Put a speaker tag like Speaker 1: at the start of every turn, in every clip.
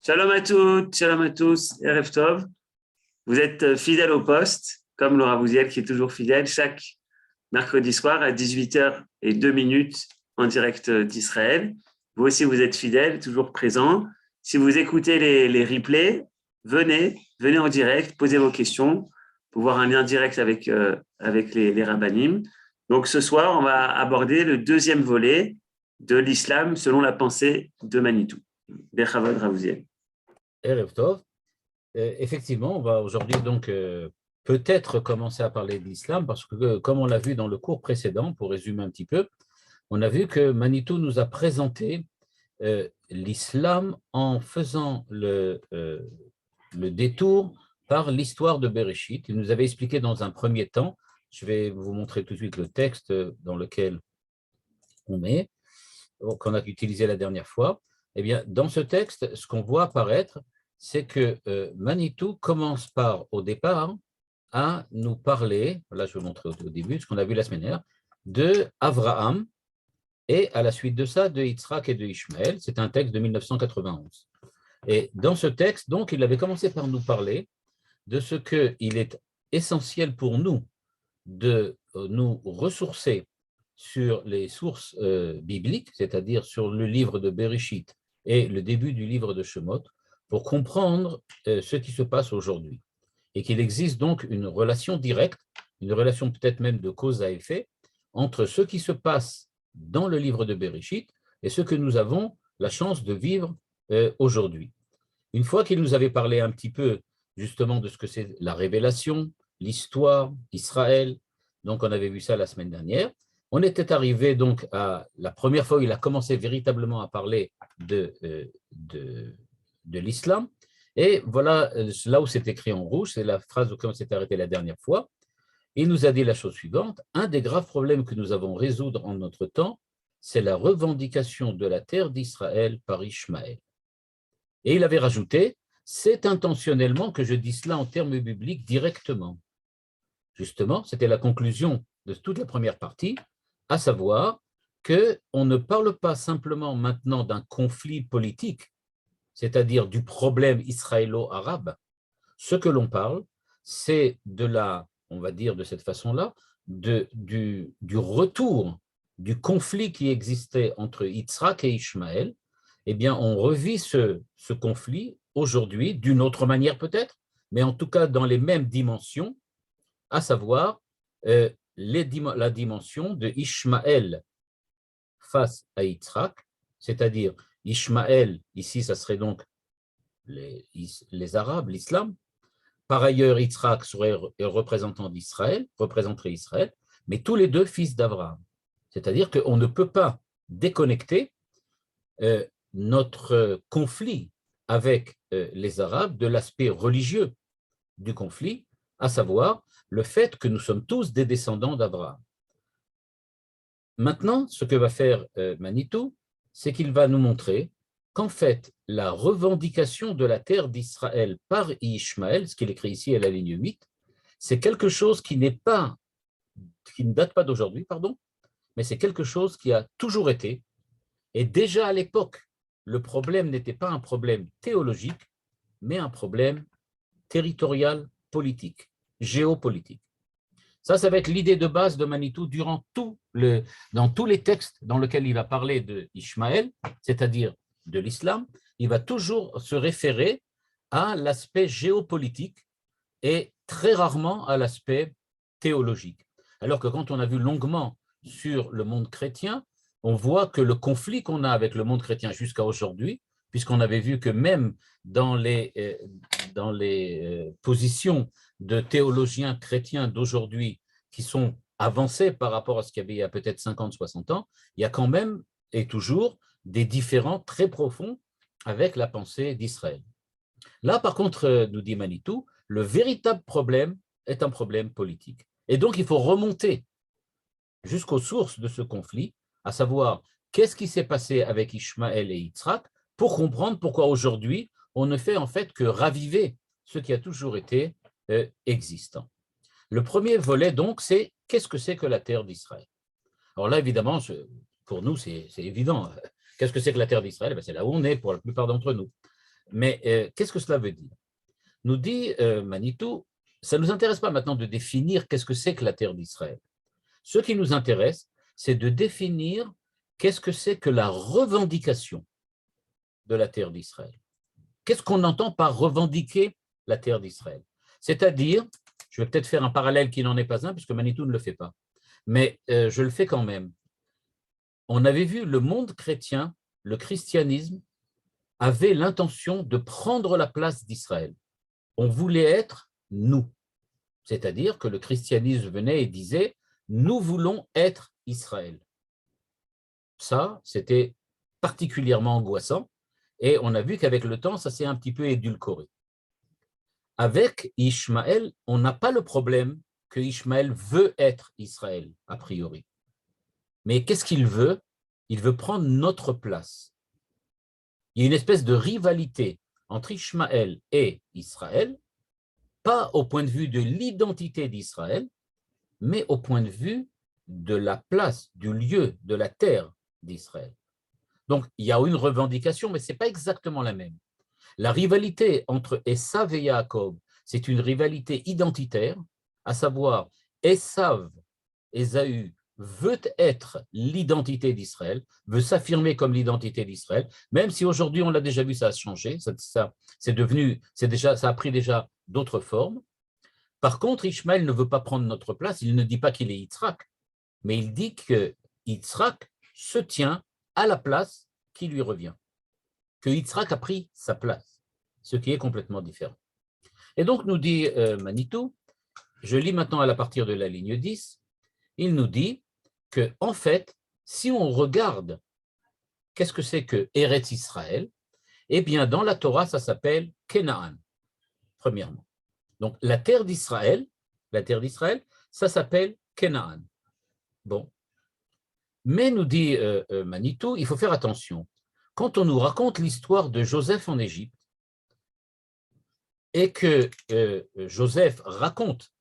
Speaker 1: Shalom à toutes, shalom à tous, Erev Tov. Vous êtes fidèles au poste, comme Laura Bouziel qui est toujours fidèle, chaque mercredi soir à 18h02 en direct d'Israël. Vous aussi, vous êtes fidèles, toujours présents. Si vous écoutez les replays, venez en direct, posez vos questions pour voir un lien direct avec les rabbanim. Donc ce soir, on va aborder le deuxième volet de l'islam selon la pensée de Manitou. Bechavod Ravouziel.
Speaker 2: Erev Tov. Effectivement, on va aujourd'hui donc peut-être commencer à parler de l'islam parce que, comme on l'a vu dans le cours précédent, pour résumer un petit peu, on a vu que Manitou nous a présenté l'islam en faisant le détour par l'histoire de Bereshit. Il nous avait expliqué dans un premier temps, je vais vous montrer tout de suite le texte dans lequel on est, qu'on a utilisé la dernière fois. Eh bien, dans ce texte, ce qu'on voit apparaître, c'est que Manitou commence par, au départ, à nous parler, là je vais vous montrer au début, ce qu'on a vu la semaine dernière, de Avraham, et à la suite de ça, de Yitzhak et de Ishmaël. C'est un texte de 1991. Et dans ce texte, donc, il avait commencé par nous parler de ce qu'il est essentiel pour nous de nous ressourcer sur les sources bibliques, c'est-à-dire sur le livre de Bereshit et le début du livre de Shemot, pour comprendre ce qui se passe aujourd'hui. Et qu'il existe donc une relation directe, une relation peut-être même de cause à effet, entre ce qui se passe dans le livre de Bereshit et ce que nous avons la chance de vivre aujourd'hui. Une fois qu'il nous avait parlé un petit peu justement de ce que c'est la révélation, l'histoire, Israël, donc on avait vu ça la semaine dernière, on était arrivé donc à la première fois où il a commencé véritablement à parler de l'islam. Et voilà, là où c'est écrit en rouge, c'est la phrase où on s'est arrêté la dernière fois. Il nous a dit la chose suivante: un des graves problèmes que nous avons à résoudre en notre temps, c'est la revendication de la terre d'Israël par Ishmaël. Et il avait rajouté: c'est intentionnellement que je dis cela en termes bibliques directement. Justement, c'était la conclusion de toute la première partie, à savoir qu'on ne parle pas simplement maintenant d'un conflit politique, c'est-à-dire du problème israélo-arabe. Ce que l'on parle, c'est de la, on va dire de cette façon-là, du retour du conflit qui existait entre Yitzhak et Ishmaël. Eh bien, on revit ce conflit aujourd'hui, d'une autre manière peut-être, mais en tout cas dans les mêmes dimensions, à savoir la dimension de Ishmaël face à Yitzhak, c'est-à-dire Ishmaël, ici ça serait donc les Arabes, l'islam. Par ailleurs, Yitzhak serait représentant d'Israël, représenterait Israël, mais tous les deux fils d'Abraham. C'est-à-dire qu'on ne peut pas déconnecter notre conflit avec les Arabes de l'aspect religieux du conflit, à savoir le fait que nous sommes tous des descendants d'Abraham. Maintenant, ce que va faire Manitou, c'est qu'il va nous montrer qu'en fait, la revendication de la terre d'Israël par Ishmaël, ce qu'il écrit ici à la ligne 8, c'est quelque chose qui ne date pas d'aujourd'hui, pardon, mais c'est quelque chose qui a toujours été. Et déjà à l'époque, le problème n'était pas un problème théologique, mais un problème territorial, politique, géopolitique. Ça va être l'idée de base de Manitou dans tous les textes dans lesquels il va parler de Ishmaël, c'est-à-dire de l'islam. Il va toujours se référer à l'aspect géopolitique et très rarement à l'aspect théologique. Alors que quand on a vu longuement sur le monde chrétien, on voit que le conflit qu'on a avec le monde chrétien jusqu'à aujourd'hui, puisqu'on avait vu que même dans les positions de théologiens chrétiens d'aujourd'hui qui sont avancés par rapport à ce qu'il y avait il y a peut-être 50, 60 ans, il y a quand même et toujours des différends très profonds avec la pensée d'Israël. Là, par contre, nous dit Manitou, le véritable problème est un problème politique. Et donc, il faut remonter jusqu'aux sources de ce conflit, à savoir qu'est-ce qui s'est passé avec Ishmaël et Yitzhak, pour comprendre pourquoi aujourd'hui, on ne fait en fait que raviver ce qui a toujours été existant. Le premier volet, donc, c'est qu'est-ce que c'est que la terre d'Israël? Alors là, évidemment, pour nous, c'est évident. Qu'est-ce que c'est que la terre d'Israël? C'est là où on est pour la plupart d'entre nous. Mais qu'est-ce que cela veut dire? Nous dit Manitou, ça ne nous intéresse pas maintenant de définir qu'est-ce que c'est que la terre d'Israël. Ce qui nous intéresse, c'est de définir qu'est-ce que c'est que la revendication de la terre d'Israël. Qu'est-ce qu'on entend par revendiquer la terre d'Israël? C'est-à-dire, je vais peut-être faire un parallèle qui n'en est pas un, puisque Manitou ne le fait pas, mais je le fais quand même. On avait vu le monde chrétien, le christianisme, avait l'intention de prendre la place d'Israël. On voulait être nous, c'est-à-dire que le christianisme venait et disait « nous voulons être Israël ». Ça, c'était particulièrement angoissant, et on a vu qu'avec le temps, ça s'est un petit peu édulcoré. Avec Ishmaël, on n'a pas le problème que Ishmaël veut être Israël, a priori. Mais qu'est-ce qu'il veut? Il veut prendre notre place. Il y a une espèce de rivalité entre Ishmaël et Israël, pas au point de vue de l'identité d'Israël, mais au point de vue de la place, du lieu, de la terre d'Israël. Donc, il y a une revendication, mais ce n'est pas exactement la même. La rivalité entre Esav et Yaakov, c'est une rivalité identitaire, à savoir Esav, Ésaü, veut être l'identité d'Israël, veut s'affirmer comme l'identité d'Israël, même si aujourd'hui, on l'a déjà vu, ça a changé, ça a pris déjà d'autres formes. Par contre, Ishmaël ne veut pas prendre notre place, il ne dit pas qu'il est Yitzhak, mais il dit que Yitzhak se tient à la place qui lui revient, que Yitzhak a pris sa place, ce qui est complètement différent. Et donc, nous dit Manitou, je lis maintenant à partir de la ligne 10, il nous dit que, en fait, si on regarde qu'est-ce que c'est que Eretz Israël, eh bien, dans la Torah, ça s'appelle Kenaan, premièrement. Donc, la terre d'Israël, ça s'appelle Kenaan. Bon. Mais, nous dit Manitou, il faut faire attention. Quand on nous raconte l'histoire de Joseph en Égypte, et que Joseph raconte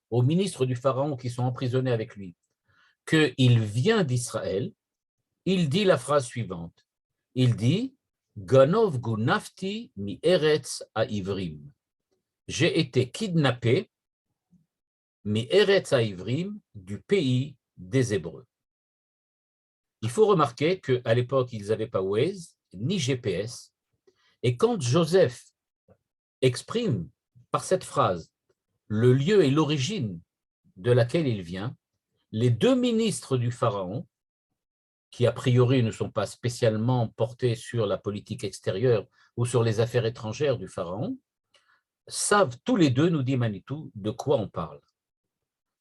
Speaker 2: aux ministres du Pharaon qui sont emprisonnés avec lui qu'il vient d'Israël, il dit la phrase suivante. Il dit « Ganov gunafti mi eretz haïvrim » j'ai été kidnappé mi eretz haïvrim du pays des Hébreux. Il faut remarquer qu'à l'époque, ils n'avaient pas Waze ni GPS, et quand Joseph exprime par cette phrase le lieu et l'origine de laquelle il vient, les deux ministres du Pharaon, qui a priori ne sont pas spécialement portés sur la politique extérieure ou sur les affaires étrangères du Pharaon, savent tous les deux, nous dit Manitou, de quoi on parle.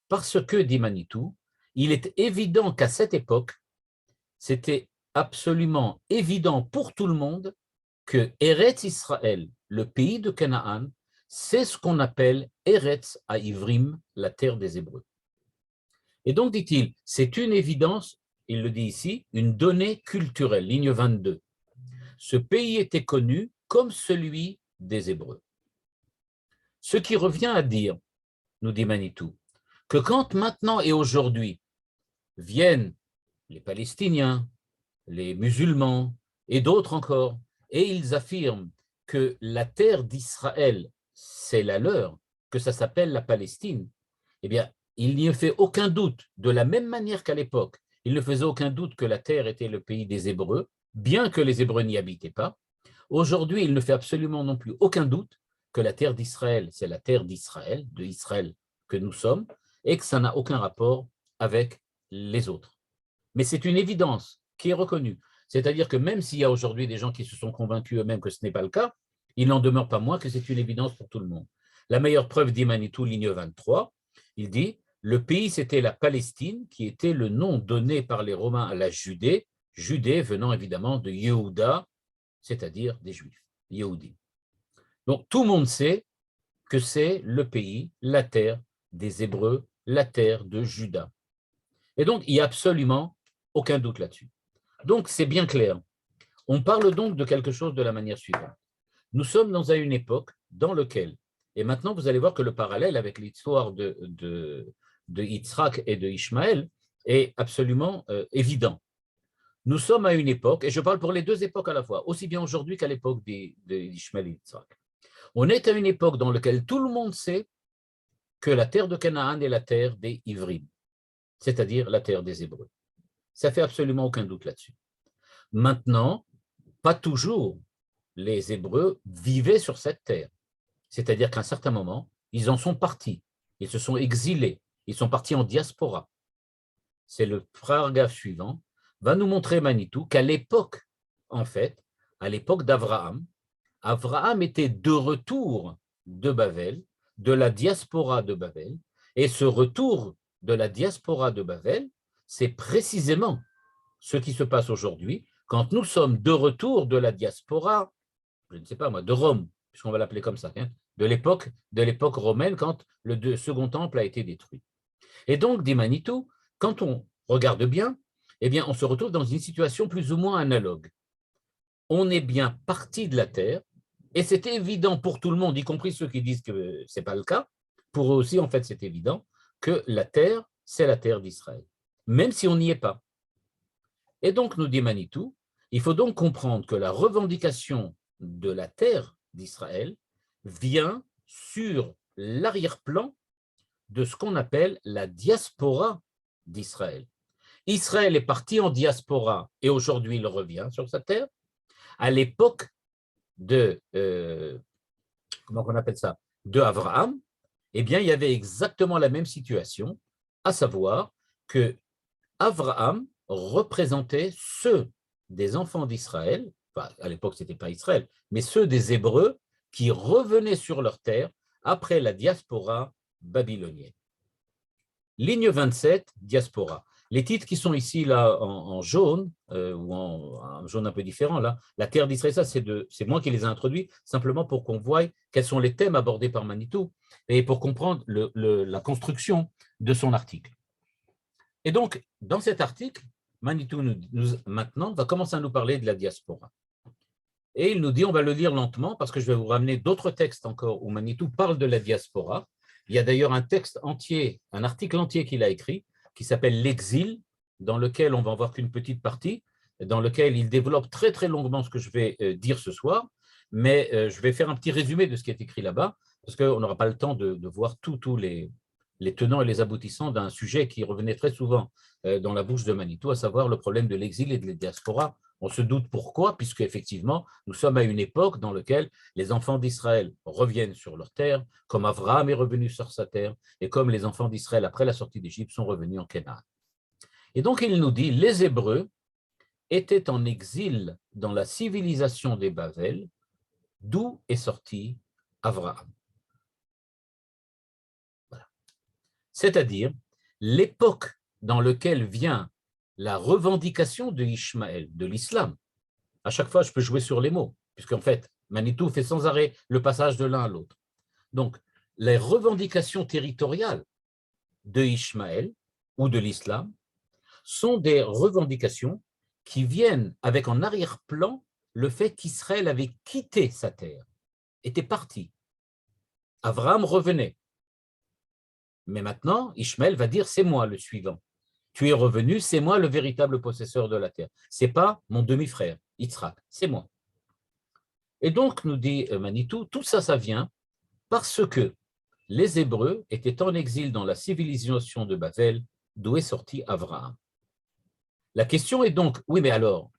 Speaker 2: Parce que, dit Manitou, il est évident qu'à cette époque, c'était absolument évident pour tout le monde que Eretz Israël, le pays de Canaan, c'est ce qu'on appelle Eretz Haïvrim, la terre des Hébreux. Et donc, dit-il, c'est une évidence, il le dit ici, une donnée culturelle, ligne 22. Ce pays était connu comme celui des Hébreux. Ce qui revient à dire, nous dit Manitou, que quand maintenant et aujourd'hui viennent les Palestiniens, les musulmans et d'autres encore, et ils affirment que la terre d'Israël, c'est la leur, que ça s'appelle la Palestine, eh bien, il n'y fait aucun doute, de la même manière qu'à l'époque, il ne faisait aucun doute que la terre était le pays des Hébreux, bien que les Hébreux n'y habitaient pas. Aujourd'hui, il ne fait absolument non plus aucun doute que la terre d'Israël, c'est la terre d'Israël, de Israël que nous sommes, et que ça n'a aucun rapport avec les autres. Mais c'est une évidence qui est reconnue. C'est-à-dire que même s'il y a aujourd'hui des gens qui se sont convaincus eux-mêmes que ce n'est pas le cas, il n'en demeure pas moins que c'est une évidence pour tout le monde. La meilleure preuve dit Manitou, ligne 23, il dit « Le pays, c'était la Palestine, qui était le nom donné par les Romains à la Judée, Judée venant évidemment de Yehuda, c'est-à-dire des Juifs, Yehudi. » Donc tout le monde sait que c'est le pays, la terre des Hébreux, la terre de Juda. Et donc, il n'y a absolument aucun doute là-dessus. Donc, c'est bien clair. On parle donc de quelque chose de la manière suivante. Nous sommes dans une époque dans laquelle, et maintenant vous allez voir que le parallèle avec l'histoire de Yitzhak et de Ishmaël est absolument évident. nous sommes à une époque, et je parle pour les deux époques à la fois, aussi bien aujourd'hui qu'à l'époque d'Ishmaël et Yitzhak. On est à une époque dans laquelle tout le monde sait que la terre de Canaan est la terre des Ivrim, c'est-à-dire la terre des Hébreux. Ça fait absolument aucun doute là-dessus. Maintenant, pas toujours les Hébreux vivaient sur cette terre. C'est-à-dire qu'à un certain moment, ils en sont partis, ils se sont exilés, ils sont partis en diaspora. C'est le paragraphe suivant, va nous montrer Manitou qu'à l'époque, en fait, à l'époque d'Abraham, Abraham était de retour de Babel, de la diaspora de Babel, et ce retour de la diaspora de Babel, c'est précisément ce qui se passe aujourd'hui quand nous sommes de retour de la diaspora, je ne sais pas moi, de Rome, puisqu'on va l'appeler comme ça, hein, de l'époque romaine quand le second temple a été détruit. Et donc, dit Manitou, quand on regarde bien, eh bien, on se retrouve dans une situation plus ou moins analogue. On est bien parti de la terre, et c'est évident pour tout le monde, y compris ceux qui disent que ce n'est pas le cas, pour eux aussi, en fait, c'est évident que la terre, c'est la terre d'Israël, même si on n'y est pas. Et donc, nous dit Manitou, il faut donc comprendre que la revendication de la terre d'Israël vient sur l'arrière-plan de ce qu'on appelle la diaspora d'Israël. Israël est parti en diaspora et aujourd'hui il revient sur sa terre. À l'époque de, comment on appelle ça, de Abraham, eh bien, il y avait exactement la même situation, à savoir que Abraham représentait ceux des enfants d'Israël, enfin, à l'époque ce n'était pas Israël, mais ceux des Hébreux qui revenaient sur leur terre après la diaspora babylonienne. Ligne 27, diaspora. Les titres qui sont ici là en jaune, ou en jaune un peu différent, là, la terre d'Israël, ça c'est moi qui les ai introduits, simplement pour qu'on voie quels sont les thèmes abordés par Manitou et pour comprendre la construction de son article. Et donc, dans cet article, Manitou maintenant va commencer à nous parler de la diaspora. Et il nous dit, on va le lire lentement parce que je vais vous ramener d'autres textes encore où Manitou parle de la diaspora. Il y a d'ailleurs un texte entier, un article entier qu'il a écrit qui s'appelle L'exil, dans lequel on va en voir qu'une petite partie, dans lequel il développe très très longuement ce que je vais dire ce soir, mais je vais faire un petit résumé de ce qui est écrit là-bas parce qu'on n'aura pas le temps de voir tous les tenants et les aboutissants d'un sujet qui revenait très souvent dans la bouche de Manitou, à savoir le problème de l'exil et de la diaspora. On se doute pourquoi, puisque effectivement, nous sommes à une époque dans laquelle les enfants d'Israël reviennent sur leur terre, comme Abraham est revenu sur sa terre, et comme les enfants d'Israël, après la sortie d'Égypte, sont revenus en Canaan. Et donc, il nous dit, les Hébreux étaient en exil dans la civilisation des Babel, d'où est sorti Abraham. Voilà. C'est-à-dire l'époque dans laquelle vient la revendication de Ishmaël, de l'islam. À chaque fois, je peux jouer sur les mots, puisqu'en fait, Manitou fait sans arrêt le passage de l'un à l'autre. Donc, les revendications territoriales de Ishmaël ou de l'islam sont des revendications qui viennent avec en arrière-plan le fait qu'Israël avait quitté sa terre, était parti. Abraham revenait. Mais maintenant, Ishmaël va dire, c'est moi le suivant. Tu es revenu, c'est moi le véritable possesseur de la terre. Ce n'est pas mon demi-frère, Yitzhak, c'est moi. Et donc, nous dit Manitou, tout ça, ça vient parce que les Hébreux étaient en exil dans la civilisation de Babel, d'où est sorti Abraham. La question est donc, oui, mais alors,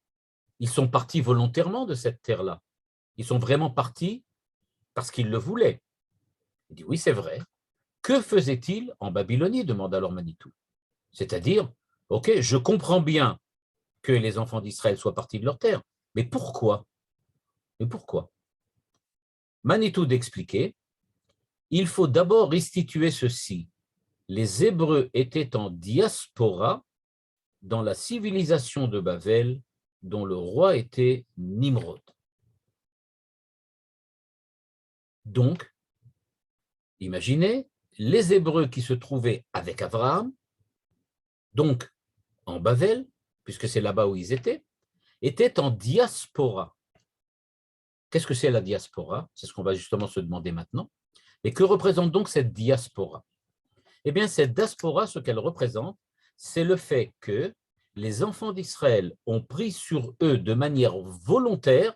Speaker 2: ils sont partis volontairement de cette terre-là. Ils sont vraiment partis parce qu'ils le voulaient. Il dit, oui, c'est vrai. Que faisaient-ils en Babylonie, demande alors Manitou. C'est-à-dire, ok, je comprends bien que les enfants d'Israël soient partis de leur terre, mais pourquoi? Mais pourquoi? Manitou d'expliquer, il faut d'abord restituer ceci. Les Hébreux étaient en diaspora dans la civilisation de Babel, dont le roi était Nimrod. Donc, imaginez les Hébreux qui se trouvaient avec Abraham, donc en Babel, puisque c'est là-bas où ils étaient en diaspora. Qu'est-ce que c'est la diaspora? C'est ce qu'on va justement se demander maintenant. Et que représente donc cette diaspora? Eh bien, cette diaspora, ce qu'elle représente, c'est le fait que les enfants d'Israël ont pris sur eux de manière volontaire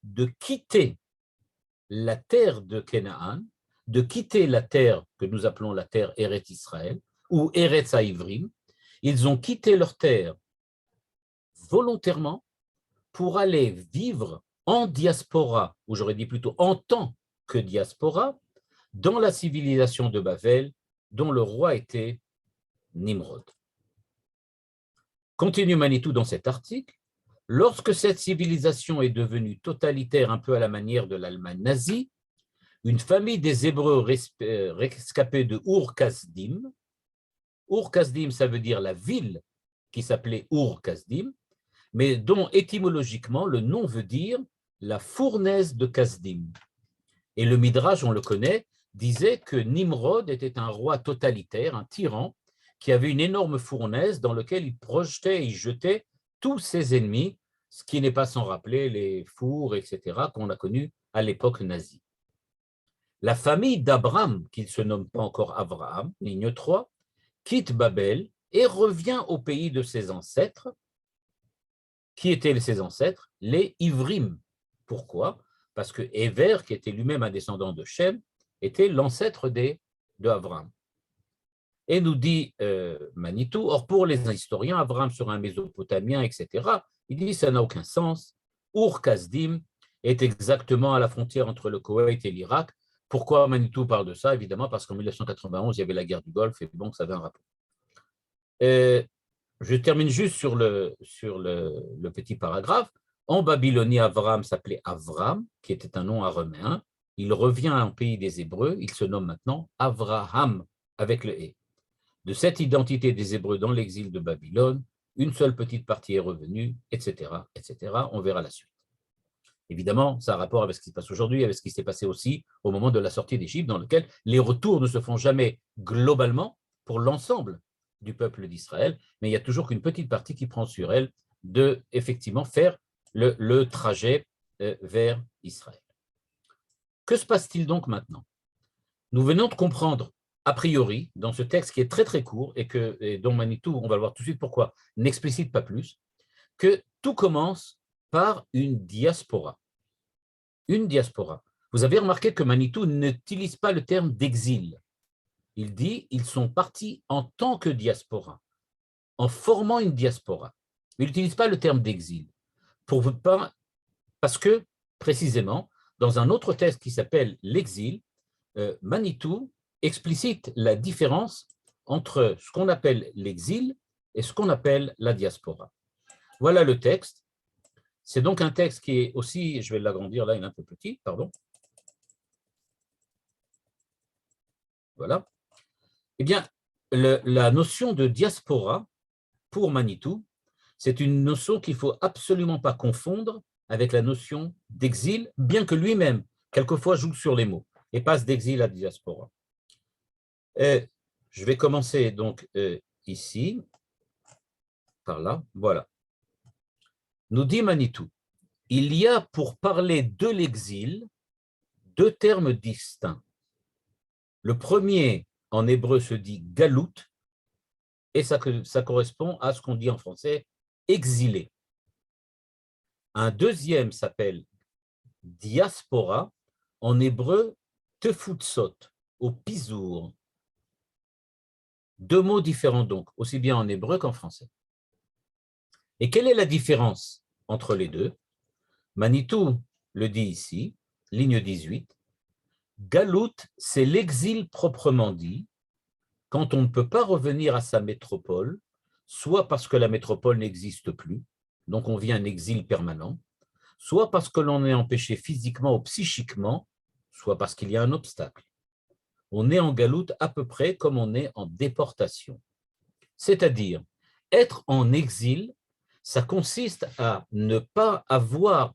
Speaker 2: de quitter la terre de Canaan, de quitter la terre que nous appelons la terre Eretz Israël, ou Eretz Haïvrim. Ils ont quitté leur terre volontairement pour aller vivre en diaspora, ou j'aurais dit plutôt en tant que diaspora, dans la civilisation de Babel, dont le roi était Nimrod. Continue Manitou dans cet article. Lorsque cette civilisation est devenue totalitaire, un peu à la manière de l'Allemagne nazie, une famille des Hébreux rescapés de Ur-Kasdim, Ur-Kasdim, ça veut dire la ville qui s'appelait Ur-Kasdim, mais dont étymologiquement le nom veut dire la fournaise de Kasdim. Et le Midrash, on le connaît, disait que Nimrod était un roi totalitaire, un tyran, qui avait une énorme fournaise dans laquelle il projetait et il jetait tous ses ennemis, ce qui n'est pas sans rappeler les fours, etc., qu'on a connus à l'époque nazie. La famille d'Abraham, qui ne se nomme pas encore Abraham, ligne 3, quitte Babel et revient au pays de ses ancêtres. Qui étaient ses ancêtres? Les Ivrim. Pourquoi? Parce que Éver, qui était lui-même un descendant de Shem, était l'ancêtre de Abraham. Et nous dit Manitou, or pour les historiens, Abraham serait un Mésopotamien, etc. Il dit ça n'a aucun sens. Ur-Kasdim est exactement à la frontière entre le Koweït et l'Irak. Pourquoi Manitou parle de ça? Évidemment, parce qu'en 1991, il y avait la guerre du Golfe, et bon, ça avait un rapport. Je termine juste sur le petit paragraphe. En Babylonie, Avram s'appelait Avram, qui était un nom araméen. Il revient en pays des Hébreux. Il se nomme maintenant Avraham, avec le « et ». De cette identité des Hébreux dans l'exil de Babylone, une seule petite partie est revenue, etc., etc. On verra la suite. Évidemment, ça a rapport avec ce qui se passe aujourd'hui, avec ce qui s'est passé aussi au moment de la sortie d'Égypte, dans lequel les retours ne se font jamais globalement pour l'ensemble du peuple d'Israël, mais il y a toujours qu'une petite partie qui prend sur elle de, effectivement, faire le trajet vers Israël. Que se passe-t-il donc maintenant? Nous venons de comprendre, a priori, dans ce texte qui est très très court et dont Manitou, on va le voir tout de suite pourquoi, n'explicite pas plus, que tout commence par une diaspora. Une diaspora. Vous avez remarqué que Manitou n'utilise pas le terme d'exil. Il dit ils sont partis en tant que diaspora, en formant une diaspora. Il n'utilise pas le terme d'exil. Parce que, précisément, dans un autre texte qui s'appelle l'exil, Manitou explicite la différence entre ce qu'on appelle l'exil et ce qu'on appelle la diaspora. Voilà le texte. C'est donc un texte qui est aussi, je vais l'agrandir là, il est un peu petit, pardon. Voilà. Eh bien, la notion de diaspora, pour Manitou, c'est une notion qu'il ne faut absolument pas confondre avec la notion d'exil, bien que lui-même, quelquefois, joue sur les mots et passe d'exil à diaspora. Je vais commencer donc ici, par là, voilà. Nous dit Manitou, il y a pour parler de l'exil deux termes distincts. Le premier, en hébreu, se dit galout, et ça correspond à ce qu'on dit en français exilé. Un deuxième s'appelle diaspora, en hébreu tefutsot, au pizour. Deux mots différents donc, aussi bien en hébreu qu'en français. Et quelle est la différence entre les deux? Manitou le dit ici, ligne 18. Galout, c'est l'exil proprement dit, quand on ne peut pas revenir à sa métropole, soit parce que la métropole n'existe plus, donc on vit un exil permanent, soit parce que l'on est empêché physiquement ou psychiquement, soit parce qu'il y a un obstacle. On est en galoute à peu près comme on est en déportation. C'est-à-dire, être en exil, ça consiste à ne pas avoir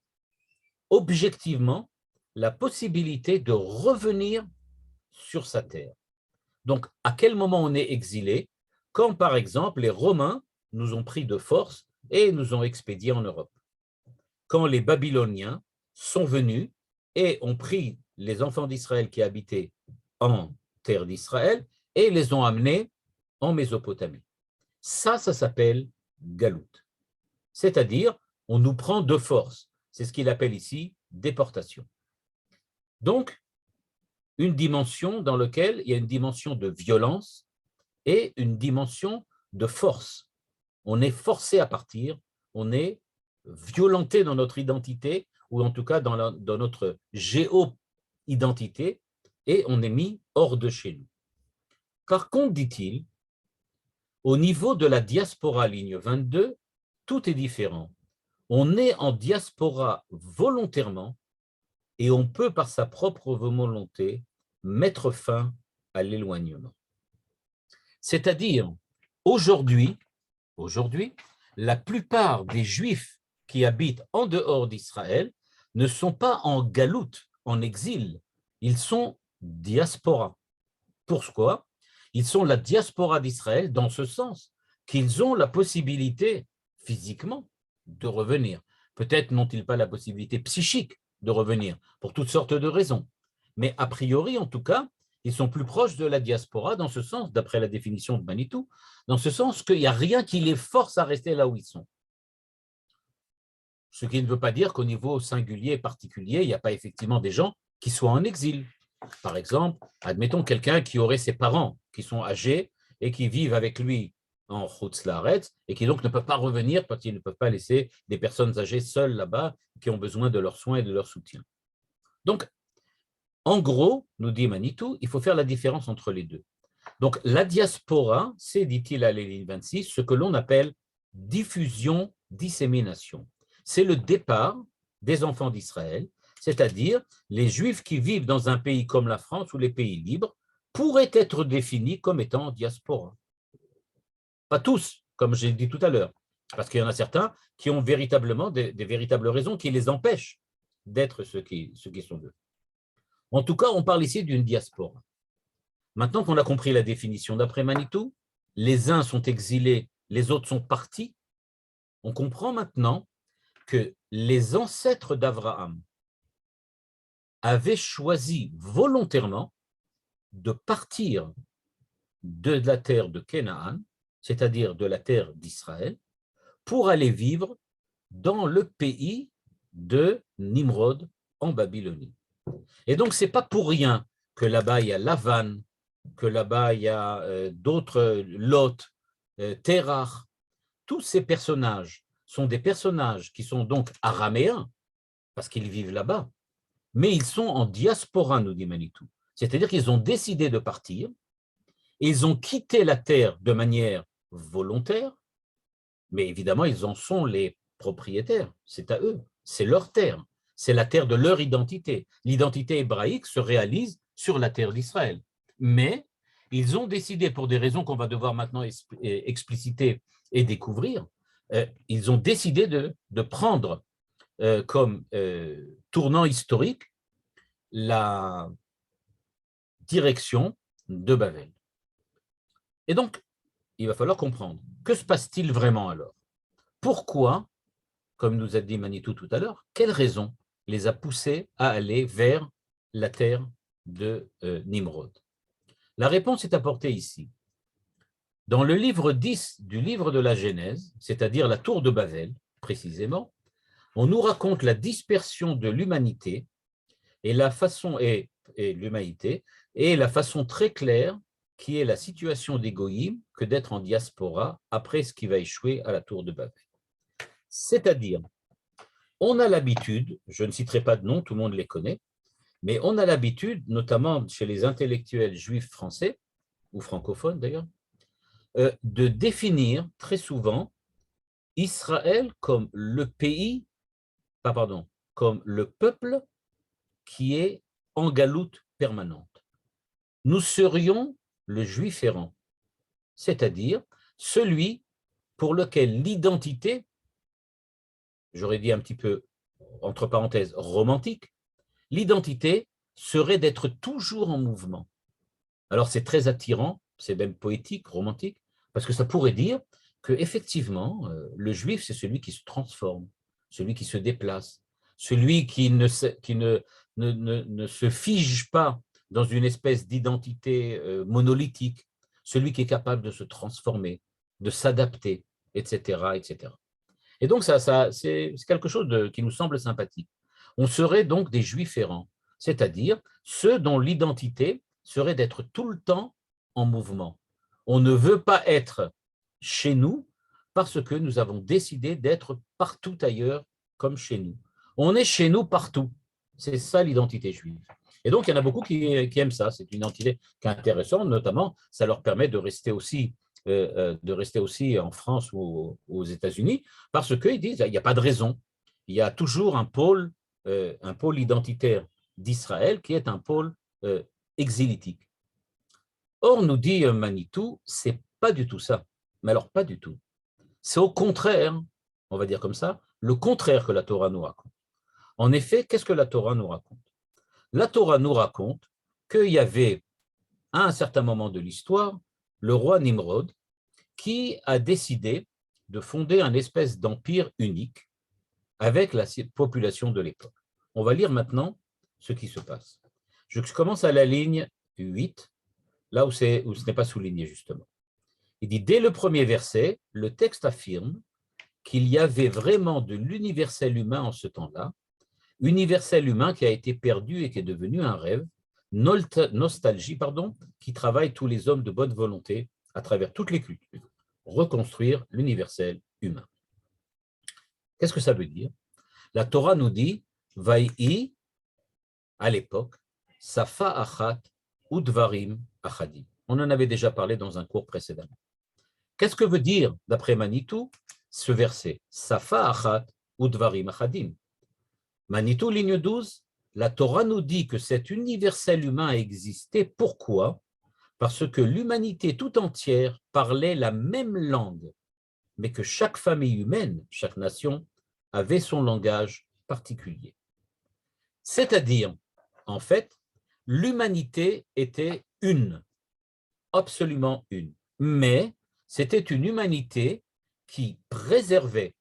Speaker 2: objectivement la possibilité de revenir sur sa terre. Donc, à quel moment on est exilé? Quand, par exemple, les Romains nous ont pris de force et nous ont expédiés en Europe. Quand les Babyloniens sont venus et ont pris les enfants d'Israël qui habitaient en terre d'Israël et les ont amenés en Mésopotamie. Ça s'appelle galoute. C'est-à-dire, on nous prend de force. C'est ce qu'il appelle ici déportation. Donc, une dimension dans laquelle il y a une dimension de violence et une dimension de force. On est forcé à partir, on est violenté dans notre identité, ou en tout cas dans notre géo-identité, et on est mis hors de chez nous. Par contre, dit-il, au niveau de la diaspora, ligne 22, tout est différent. On est en diaspora volontairement et on peut, par sa propre volonté, mettre fin à l'éloignement. C'est-à-dire, aujourd'hui, la plupart des Juifs qui habitent en dehors d'Israël ne sont pas en galoute, en exil, ils sont diaspora. Pourquoi? Ils sont la diaspora d'Israël dans ce sens qu'ils ont la possibilité physiquement de revenir. Peut-être n'ont-ils pas la possibilité psychique de revenir, pour toutes sortes de raisons. Mais a priori, en tout cas, ils sont plus proches de la diaspora dans ce sens, d'après la définition de Manitou, dans ce sens qu'il n'y a rien qui les force à rester là où ils sont. Ce qui ne veut pas dire qu'au niveau singulier et particulier, il n'y a pas effectivement des gens qui soient en exil. Par exemple, admettons quelqu'un qui aurait ses parents qui sont âgés et qui vivent avec lui en Chutz Laaretz et qui donc ne peuvent pas revenir parce qu'ils ne peuvent pas laisser des personnes âgées seules là-bas qui ont besoin de leurs soins et de leur soutien. Donc, en gros, nous dit Manitou, il faut faire la différence entre les deux. Donc, la diaspora, c'est, dit-il à la ligne 26, ce que l'on appelle diffusion, dissémination. C'est le départ des enfants d'Israël, c'est-à-dire les Juifs qui vivent dans un pays comme la France ou les pays libres pourraient être définis comme étant diaspora. Pas tous, comme j'ai dit tout à l'heure, parce qu'il y en a certains qui ont véritablement des véritables raisons qui les empêchent d'être ceux qui sont eux. En tout cas, on parle ici d'une diaspora. Maintenant qu'on a compris la définition d'après Manitou, les uns sont exilés, les autres sont partis, on comprend maintenant que les ancêtres d'Abraham avaient choisi volontairement de partir de la terre de Canaan, c'est-à-dire de la terre d'Israël, pour aller vivre dans le pays de Nimrod en Babylonie. Et donc, ce n'est pas pour rien que là-bas, il y a Lavan, que là-bas, il y a d'autres, Lot, Terach. Tous ces personnages sont des personnages qui sont donc araméens, parce qu'ils vivent là-bas, mais ils sont en diaspora, nous dit Manitou. C'est-à-dire qu'ils ont décidé de partir, et ils ont quitté la terre de manière volontaire, mais évidemment, ils en sont les propriétaires, c'est à eux, c'est leur terre, c'est la terre de leur identité. L'identité hébraïque se réalise sur la terre d'Israël. Mais ils ont décidé, pour des raisons qu'on va devoir maintenant expliciter et découvrir, ils ont décidé de prendre comme tournant historique la direction de Babel. Et donc, il va falloir comprendre, que se passe-t-il vraiment alors? Pourquoi, comme nous a dit Manitou tout à l'heure, quelles raisons les a poussés à aller vers la terre de Nimrod? La réponse est apportée ici. Dans le livre 10 du livre de la Genèse, c'est-à-dire la tour de Babel, précisément, on nous raconte la dispersion de l'humanité et la façon l'humanité et la façon très claire qui est la situation des goïms que d'être en diaspora après ce qui va échouer à la tour de Babel. C'est-à-dire, on a l'habitude, je ne citerai pas de nom, tout le monde les connaît, mais on a l'habitude, notamment chez les intellectuels juifs français, ou francophones d'ailleurs, de définir très souvent Israël comme le pays, comme le peuple qui est en galoute permanente. Nous serions le juif errant, c'est-à-dire celui pour lequel l'identité, j'aurais dit un petit peu, entre parenthèses, romantique, l'identité serait d'être toujours en mouvement. Alors c'est très attirant, c'est même poétique, romantique, parce que ça pourrait dire qu'effectivement, le juif, c'est celui qui se transforme, celui qui se déplace, celui qui ne se fige pas dans une espèce d'identité monolithique, celui qui est capable de se transformer, de s'adapter. etc., etc. Et donc, c'est quelque chose qui nous semble sympathique. On serait donc des juifs errants, c'est-à-dire ceux dont l'identité serait d'être tout le temps en mouvement. On ne veut pas être chez nous parce que nous avons décidé d'être partout ailleurs comme chez nous. On est chez nous partout. C'est ça l'identité juive. Et donc, il y en a beaucoup qui aiment ça. C'est une identité qui est intéressante, notamment, ça leur permet de rester aussi en France ou aux États-Unis, parce qu'ils disent qu'il n'y a pas de raison. Il y a toujours un pôle identitaire d'Israël qui est un pôle exilitique. Or, nous dit Manitou, c'est pas du tout ça. Mais alors, pas du tout. C'est au contraire, on va dire comme ça, le contraire que la Torah nous raconte. En effet, qu'est-ce que la Torah nous raconte? La Torah nous raconte qu'il y avait, à un certain moment de l'histoire, le roi Nimrod qui a décidé de fonder un espèce d'empire unique avec la population de l'époque. On va lire maintenant ce qui se passe. Je commence à la ligne 8, là où ce n'est pas souligné justement. Il dit, dès le premier verset, le texte affirme qu'il y avait vraiment de l'universel humain en ce temps-là, universel humain qui a été perdu et qui est devenu un rêve, nostalgie, qui travaille tous les hommes de bonne volonté à travers toutes les cultures, reconstruire l'universel humain. Qu'est-ce que ça veut dire? La Torah nous dit, Vaïi, à l'époque, Safa Achat Udvarim Achadim. On en avait déjà parlé dans un cours précédent. Qu'est-ce que veut dire, d'après Manitou, ce verset? Safa Achat Udvarim Achadim. Manitou, ligne 12, la Torah nous dit que cet universel humain a existé. Pourquoi? Parce que l'humanité tout entière parlait la même langue, mais que chaque famille humaine, chaque nation, avait son langage particulier. C'est-à-dire, en fait, l'humanité était une, absolument une, mais c'était une humanité qui préservait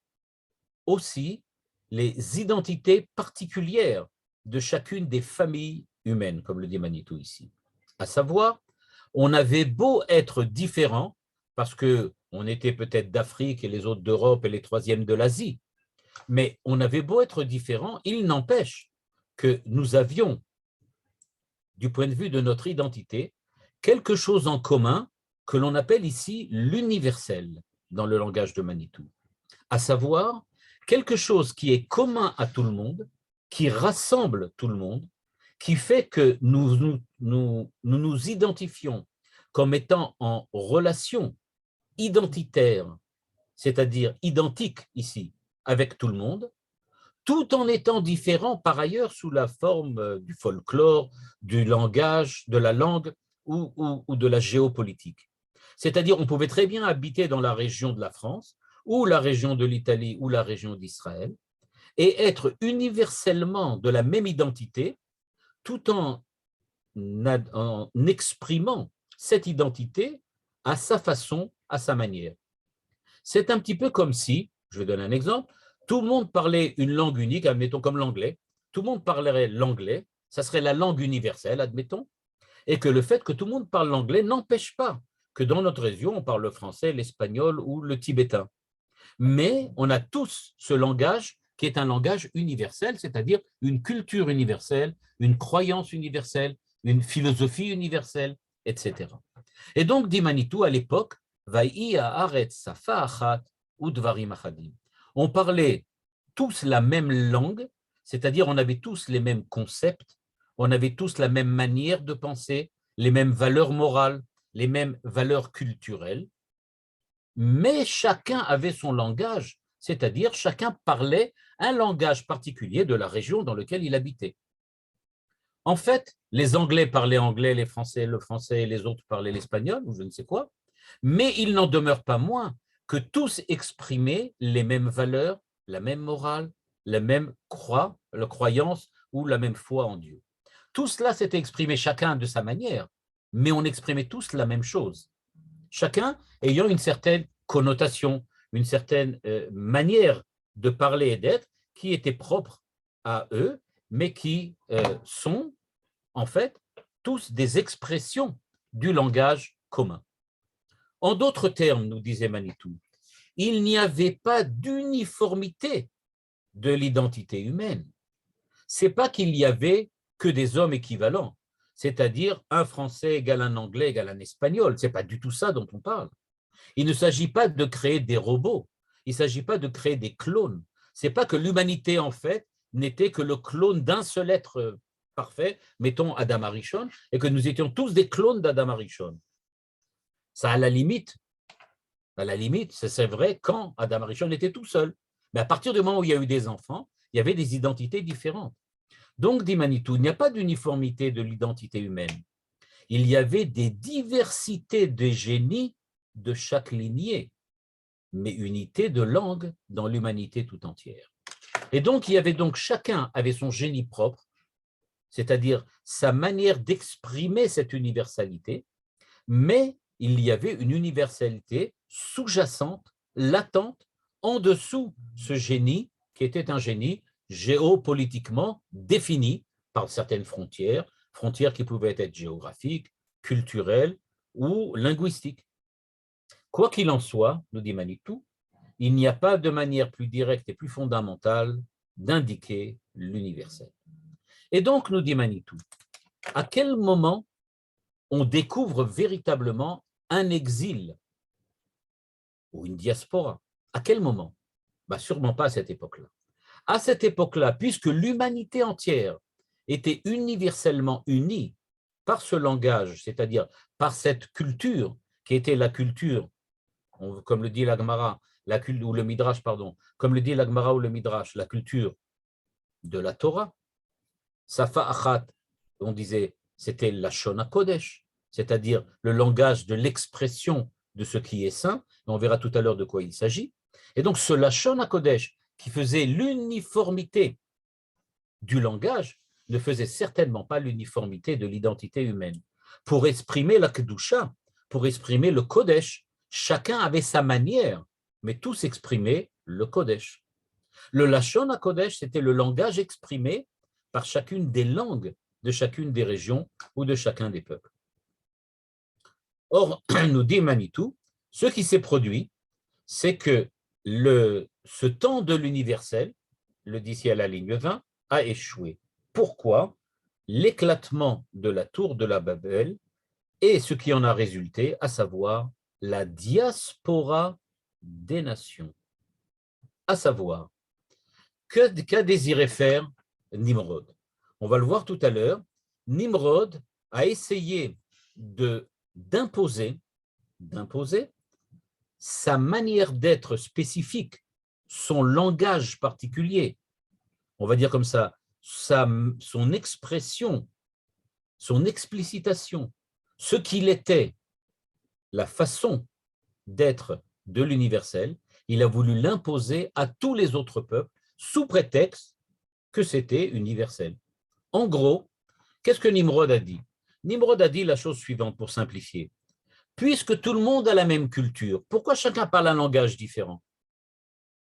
Speaker 2: aussi les identités particulières de chacune des familles humaines, comme le dit Manitou ici. À savoir, on avait beau être différents, parce qu'on était peut-être d'Afrique et les autres d'Europe et les troisièmes de l'Asie, mais on avait beau être différents, il n'empêche que nous avions, du point de vue de notre identité, quelque chose en commun que l'on appelle ici l'universel dans le langage de Manitou, à savoir quelque chose qui est commun à tout le monde, qui rassemble tout le monde, qui fait que nous identifions comme étant en relation identitaire, c'est-à-dire identique ici, avec tout le monde, tout en étant différent par ailleurs sous la forme du folklore, du langage, de la langue ou de la géopolitique. C'est-à-dire on pouvait très bien habiter dans la région de la France, ou la région de l'Italie, ou la région d'Israël, et être universellement de la même identité, tout en exprimant cette identité à sa façon, à sa manière. C'est un petit peu comme si, je vais donner un exemple, tout le monde parlait une langue unique, admettons comme l'anglais, tout le monde parlerait l'anglais, ça serait la langue universelle, admettons, et que le fait que tout le monde parle l'anglais n'empêche pas que dans notre région, on parle le français, l'espagnol ou le tibétain. Mais on a tous ce langage qui est un langage universel, c'est-à-dire une culture universelle, une croyance universelle, une philosophie universelle, etc. Et donc, dit Manitou, à l'époque, on parlait tous la même langue, c'est-à-dire on avait tous les mêmes concepts, on avait tous la même manière de penser, les mêmes valeurs morales, les mêmes valeurs culturelles, mais chacun avait son langage, c'est-à-dire chacun parlait un langage particulier de la région dans laquelle il habitait. En fait, les Anglais parlaient anglais, les Français le français, et les autres parlaient l'espagnol ou je ne sais quoi, mais il n'en demeure pas moins que tous exprimaient les mêmes valeurs, la même morale, la même croyance ou la même foi en Dieu. Tout cela s'était exprimé chacun de sa manière, mais on exprimait tous la même chose. Chacun ayant une certaine connotation, une certaine manière de parler et d'être qui était propre à eux, mais qui sont en fait tous des expressions du langage commun. En d'autres termes, nous disait Manitou, il n'y avait pas d'uniformité de l'identité humaine. Ce n'est pas qu'il y avait que des hommes équivalents, c'est-à-dire un Français égale un Anglais égale un Espagnol. Ce n'est pas du tout ça dont on parle. Il ne s'agit pas de créer des robots, il ne s'agit pas de créer des clones. Ce n'est pas que l'humanité, en fait, n'était que le clone d'un seul être parfait, mettons Adam Arishon, et que nous étions tous des clones d'Adam Arishon. Ça, à la limite, c'est vrai quand Adam Arishon était tout seul. Mais à partir du moment où il y a eu des enfants, il y avait des identités différentes. Donc, dit Manitou, il n'y a pas d'uniformité de l'identité humaine. Il y avait des diversités de génies de chaque lignée, mais unité de langue dans l'humanité tout entière. Et donc, chacun avait son génie propre, c'est-à-dire sa manière d'exprimer cette universalité, mais il y avait une universalité sous-jacente, latente, en dessous ce génie, qui était un génie géopolitiquement défini par certaines frontières qui pouvaient être géographiques, culturelles ou linguistiques. Quoi qu'il en soit, nous dit Manitou, il n'y a pas de manière plus directe et plus fondamentale d'indiquer l'universel. Et donc, nous dit Manitou, à quel moment on découvre véritablement un exil ou une diaspora? À quel moment? Sûrement pas à cette époque-là. À cette époque-là, puisque l'humanité entière était universellement unie par ce langage, c'est-à-dire par cette culture qui était la culture, comme le dit la Gemara, ou le Midrash, pardon, comme le dit la Gemara ou le Midrash, la culture de la Torah, Safa Achat, on disait, c'était la Shona Kodesh, c'est-à-dire le langage de l'expression de ce qui est saint, et on verra tout à l'heure de quoi il s'agit. Et donc ce Lashon HaKodesh qui faisait l'uniformité du langage ne faisait certainement pas l'uniformité de l'identité humaine. Pour exprimer la Kedusha, pour exprimer le Kodesh, chacun avait sa manière, mais tous exprimaient le Kodesh. Le Lashon HaKodesh, c'était le langage exprimé par chacune des langues de chacune des régions ou de chacun des peuples. Or, nous dit Manitou, ce qui s'est produit, c'est que ce temps de l'universel, le d'ici à la ligne 20, a échoué. Pourquoi? L'éclatement de la tour de la Babel et ce qui en a résulté, à savoir la diaspora des nations. À savoir, qu'a désiré faire Nimrod? On va le voir tout à l'heure. Nimrod a essayé d'imposer sa manière d'être spécifique, son langage particulier, on va dire comme ça, son expression, son explicitation, ce qu'il était, la façon d'être de l'universel, il a voulu l'imposer à tous les autres peuples sous prétexte que c'était universel. En gros, qu'est-ce que Nimrod a dit? Nimrod a dit la chose suivante pour simplifier. Puisque tout le monde a la même culture, pourquoi chacun parle un langage différent?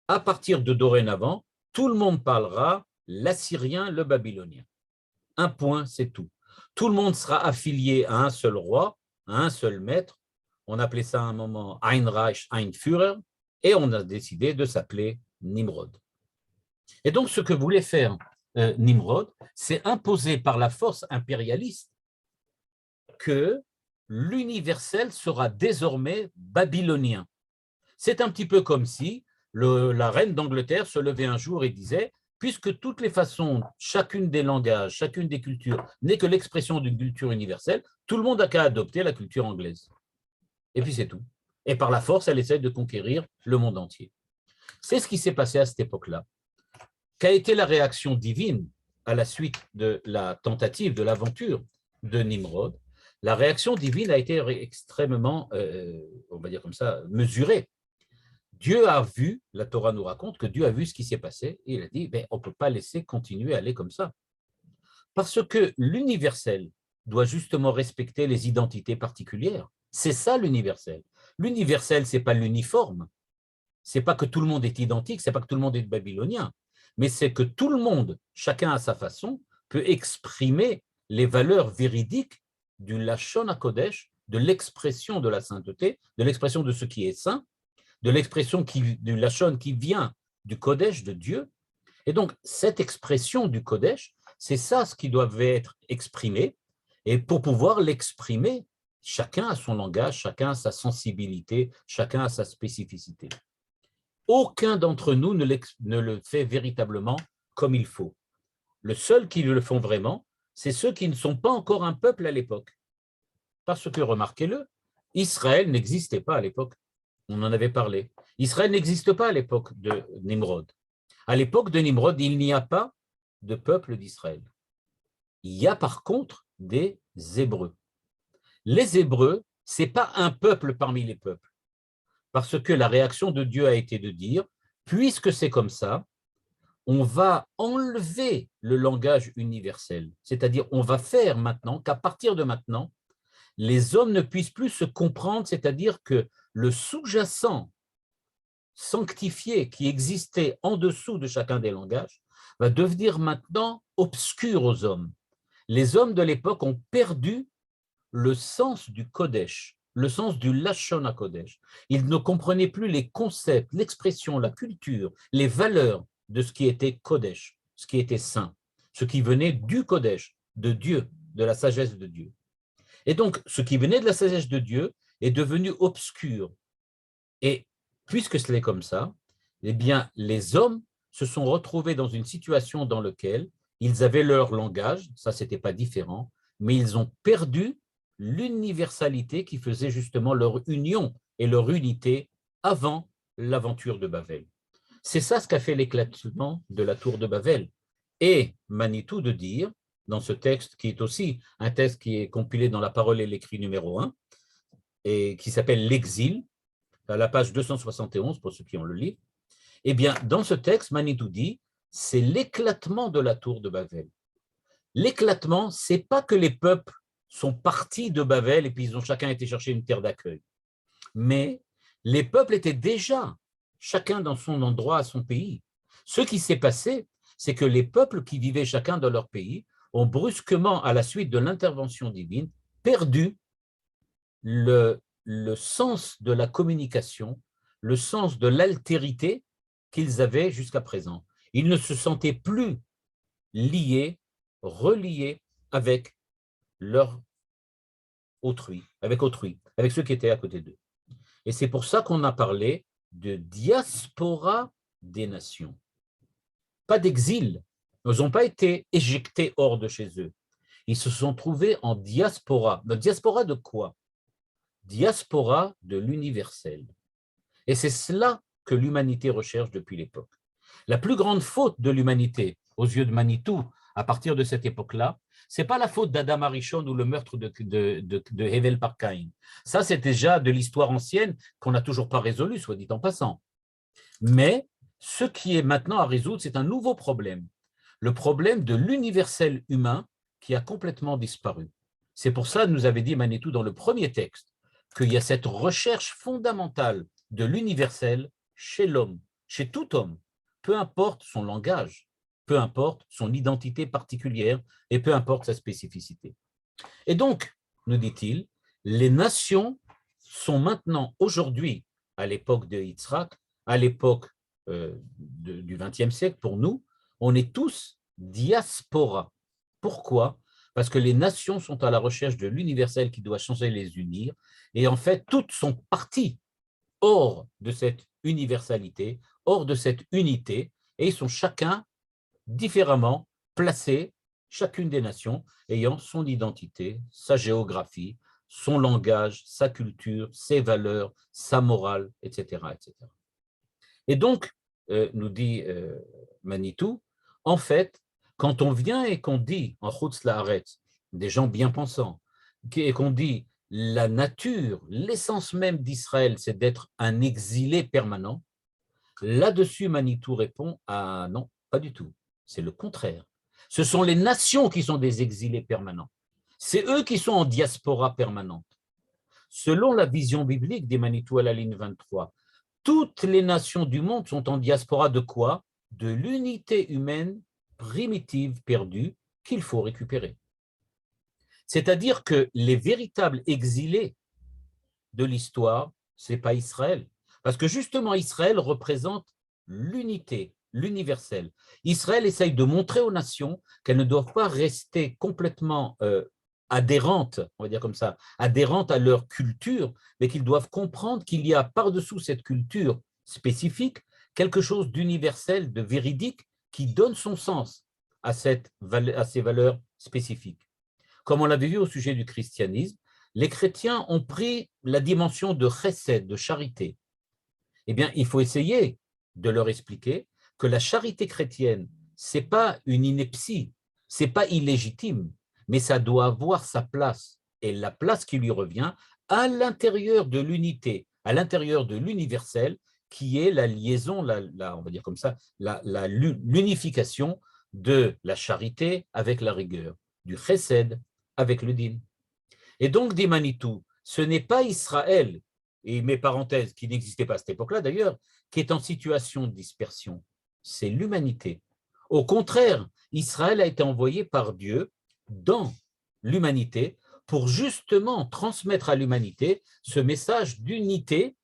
Speaker 2: À partir de dorénavant, tout le monde parlera l'assyrien, le babylonien. Un point, c'est tout. Tout le monde sera affilié à un seul roi, à un seul maître. On appelait ça à un moment Ein Reich, Ein Führer, et on a décidé de s'appeler Nimrod. Et donc, ce que voulait faire Nimrod, c'est imposer par la force impérialiste que l'universel sera désormais babylonien. C'est un petit peu comme si la reine d'Angleterre se levait un jour et disait, puisque toutes les façons, chacune des langages, chacune des cultures n'est que l'expression d'une culture universelle, tout le monde n'a qu'à adopter la culture anglaise. Et puis c'est tout. Et par la force, elle essaie de conquérir le monde entier. C'est ce qui s'est passé à cette époque-là. Qu'a été la réaction divine à la suite de la tentative, de l'aventure de Nimrod? La réaction divine a été extrêmement, on va dire comme ça, mesurée. Dieu a vu, la Torah nous raconte que Dieu a vu ce qui s'est passé et il a dit, on ne peut pas laisser continuer à aller comme ça. Parce que l'universel doit justement respecter les identités particulières. C'est ça l'universel. L'universel, ce n'est pas l'uniforme. Ce n'est pas que tout le monde est identique, ce n'est pas que tout le monde est babylonien, mais c'est que tout le monde, chacun à sa façon, peut exprimer les valeurs véridiques du Lashon HaKodesh, de l'expression de la sainteté, de l'expression de ce qui est saint, de l'expression du Lachon qui vient du Kodesh de Dieu. Et donc, cette expression du Kodesh, c'est ça ce qui doit être exprimé. Et pour pouvoir l'exprimer, chacun a son langage, chacun a sa sensibilité, chacun a sa spécificité. Aucun d'entre nous ne le fait véritablement comme il faut. Le seul qui le font vraiment, c'est ceux qui ne sont pas encore un peuple à l'époque. Parce que, remarquez-le, Israël n'existait pas à l'époque. On en avait parlé. Israël n'existe pas à l'époque de Nimrod. À l'époque de Nimrod, il n'y a pas de peuple d'Israël. Il y a par contre des Hébreux. Les Hébreux, ce n'est pas un peuple parmi les peuples. Parce que la réaction de Dieu a été de dire, puisque c'est comme ça, on va enlever le langage universel. C'est-à-dire, on va faire maintenant qu'à partir de maintenant, les hommes ne puissent plus se comprendre, c'est-à-dire que le sous-jacent sanctifié qui existait en dessous de chacun des langages va devenir maintenant obscur aux hommes. Les hommes de l'époque ont perdu le sens du Kodesh, le sens du Lachon HaKodesh. Ils ne comprenaient plus les concepts, l'expression, la culture, les valeurs de ce qui était Kodesh, ce qui était saint, ce qui venait du Kodesh, de Dieu, de la sagesse de Dieu. Et donc, ce qui venait de la sagesse de Dieu est devenu obscur. Et puisque ce n'est comme ça, eh bien, les hommes se sont retrouvés dans une situation dans laquelle ils avaient leur langage, ça, ce n'était pas différent, mais ils ont perdu l'universalité qui faisait justement leur union et leur unité avant l'aventure de Babel. C'est ça ce qu'a fait l'éclatement de la tour de Babel. Et Manitou de dire, dans ce texte qui est aussi un texte qui est compilé dans la parole et l'écrit numéro 1, et qui s'appelle L'Exil, à la page 271 pour ceux qui ont le livre, eh bien, dans ce texte, Manitou dit, c'est l'éclatement de la tour de Babel. L'éclatement, ce n'est pas que les peuples sont partis de Babel et puis ils ont chacun été chercher une terre d'accueil, mais les peuples étaient déjà chacun dans son endroit, à son pays. Ce qui s'est passé, c'est que les peuples qui vivaient chacun dans leur pays ont brusquement, à la suite de l'intervention divine, perdu le sens de la communication, le sens de l'altérité qu'ils avaient jusqu'à présent. Ils ne se sentaient plus liés, reliés avec leur autrui, avec ceux qui étaient à côté d'eux. Et c'est pour ça qu'on a parlé de diaspora des nations. Pas d'exil. Ils n'ont pas été éjectés hors de chez eux. Ils se sont trouvés en diaspora. Mais diaspora de quoi? Diaspora de l'universel. Et c'est cela que l'humanité recherche depuis l'époque. La plus grande faute de l'humanité, aux yeux de Manitou, à partir de cette époque-là, ce n'est pas la faute d'Adam Arishon ou le meurtre de Hevel par Caïn. Ça, c'est déjà de l'histoire ancienne qu'on n'a toujours pas résolue, soit dit en passant. Mais ce qui est maintenant à résoudre, c'est un nouveau problème. Le problème de l'universel humain qui a complètement disparu. C'est pour ça que nous avait dit Manitou dans le premier texte qu'il y a cette recherche fondamentale de l'universel chez l'homme, chez tout homme, peu importe son langage, peu importe son identité particulière et peu importe sa spécificité. Et donc, nous dit-il, les nations sont maintenant, aujourd'hui, à l'époque de Yitzhak, à l'époque du XXe siècle, pour nous, on est tous diaspora. Pourquoi? Parce que les nations sont à la recherche de l'universel qui doit changer les unir, et en fait, toutes sont parties hors de cette universalité, hors de cette unité, et ils sont chacun différemment placés, chacune des nations ayant son identité, sa géographie, son langage, sa culture, ses valeurs, sa morale, etc. etc. Et donc, nous dit Manitou, en fait, quand on vient et qu'on dit en Chutz La'aretz, des gens bien pensants, et qu'on dit la nature, l'essence même d'Israël, c'est d'être un exilé permanent, là-dessus, Manitou répond, ah non, pas du tout, c'est le contraire. Ce sont les nations qui sont des exilés permanents. C'est eux qui sont en diaspora permanente. Selon la vision biblique des Manitou à la ligne 23, toutes les nations du monde sont en diaspora de quoi? De l'unité humaine primitive perdue qu'il faut récupérer. C'est-à-dire que les véritables exilés de l'histoire, ce n'est pas Israël. Parce que justement, Israël représente l'unité, l'universel. Israël essaye de montrer aux nations qu'elles ne doivent pas rester complètement adhérentes, on va dire comme ça, adhérentes à leur culture, mais qu'ils doivent comprendre qu'il y a par-dessous cette culture spécifique quelque chose d'universel, de véridique, qui donne son sens à ces valeurs spécifiques. Comme on l'avait vu au sujet du christianisme, les chrétiens ont pris la dimension de chesed, de charité. Eh bien, il faut essayer de leur expliquer que la charité chrétienne, ce n'est pas une ineptie, ce n'est pas illégitime, mais ça doit avoir sa place, et la place qui lui revient à l'intérieur de l'unité, à l'intérieur de l'universel, qui est la liaison, on va dire comme ça, l'unification de la charité avec la rigueur, du chesed avec le din. Et donc, dit Manitou, ce n'est pas Israël, et mes parenthèses, qui n'existaient pas à cette époque-là d'ailleurs, qui est en situation de dispersion, c'est l'humanité. Au contraire, Israël a été envoyé par Dieu dans l'humanité pour justement transmettre à l'humanité ce message d'unité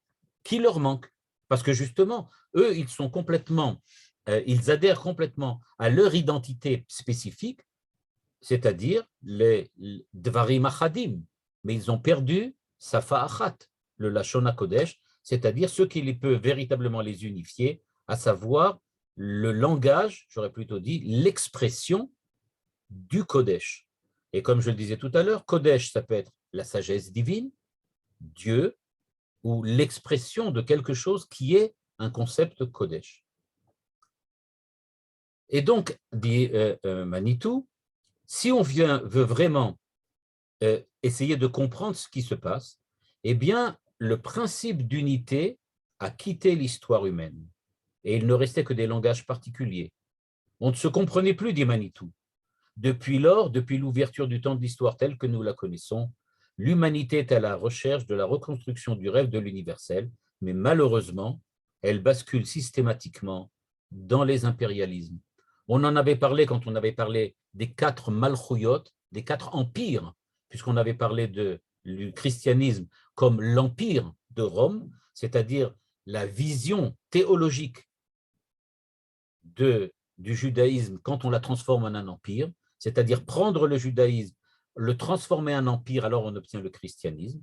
Speaker 2: qui leur manque. Parce que justement, eux, ils adhèrent complètement à leur identité spécifique, c'est-à-dire les Dvarim Achadim, mais ils ont perdu Safa Achat, le Lashon HaKodesh, c'est-à-dire ce qui peut véritablement les unifier, à savoir le langage, j'aurais plutôt dit, l'expression du Kodesh. Et comme je le disais tout à l'heure, Kodesh, ça peut être la sagesse divine, Dieu, ou l'expression de quelque chose qui est un concept Kodesh. Et donc, dit Manitou, si on veut vraiment essayer de comprendre ce qui se passe, eh bien, le principe d'unité a quitté l'histoire humaine. Et il ne restait que des langages particuliers. On ne se comprenait plus, dit Manitou. Depuis lors, depuis l'ouverture du temps de l'histoire telle que nous la connaissons, l'humanité est à la recherche de la reconstruction du rêve de l'universel, mais malheureusement, elle bascule systématiquement dans les impérialismes. On en avait parlé quand on avait parlé des 4 malchouyot, des 4 empires, puisqu'on avait parlé du christianisme comme l'empire de Rome, c'est-à-dire la vision théologique du judaïsme quand on la transforme en un empire, c'est-à-dire prendre le judaïsme, le transformer en empire, alors on obtient le christianisme.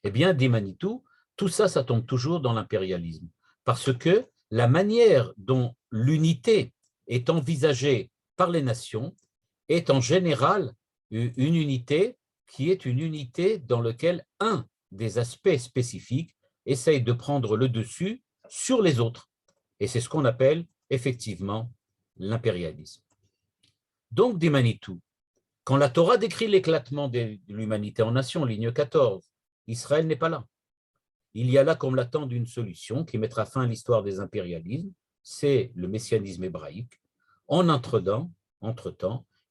Speaker 2: Eh bien, dit Manitou, tout ça, ça tombe toujours dans l'impérialisme, parce que la manière dont l'unité est envisagée par les nations est en général une unité qui est une unité dans laquelle un des aspects spécifiques essaye de prendre le dessus sur les autres. Et c'est ce qu'on appelle effectivement l'impérialisme. Donc, dit Manitou, quand la Torah décrit l'éclatement de l'humanité en nations, ligne 14, Israël n'est pas là. Il y a là comme l'attente d'une solution qui mettra fin à l'histoire des impérialismes, c'est le messianisme hébraïque. En entre-temps,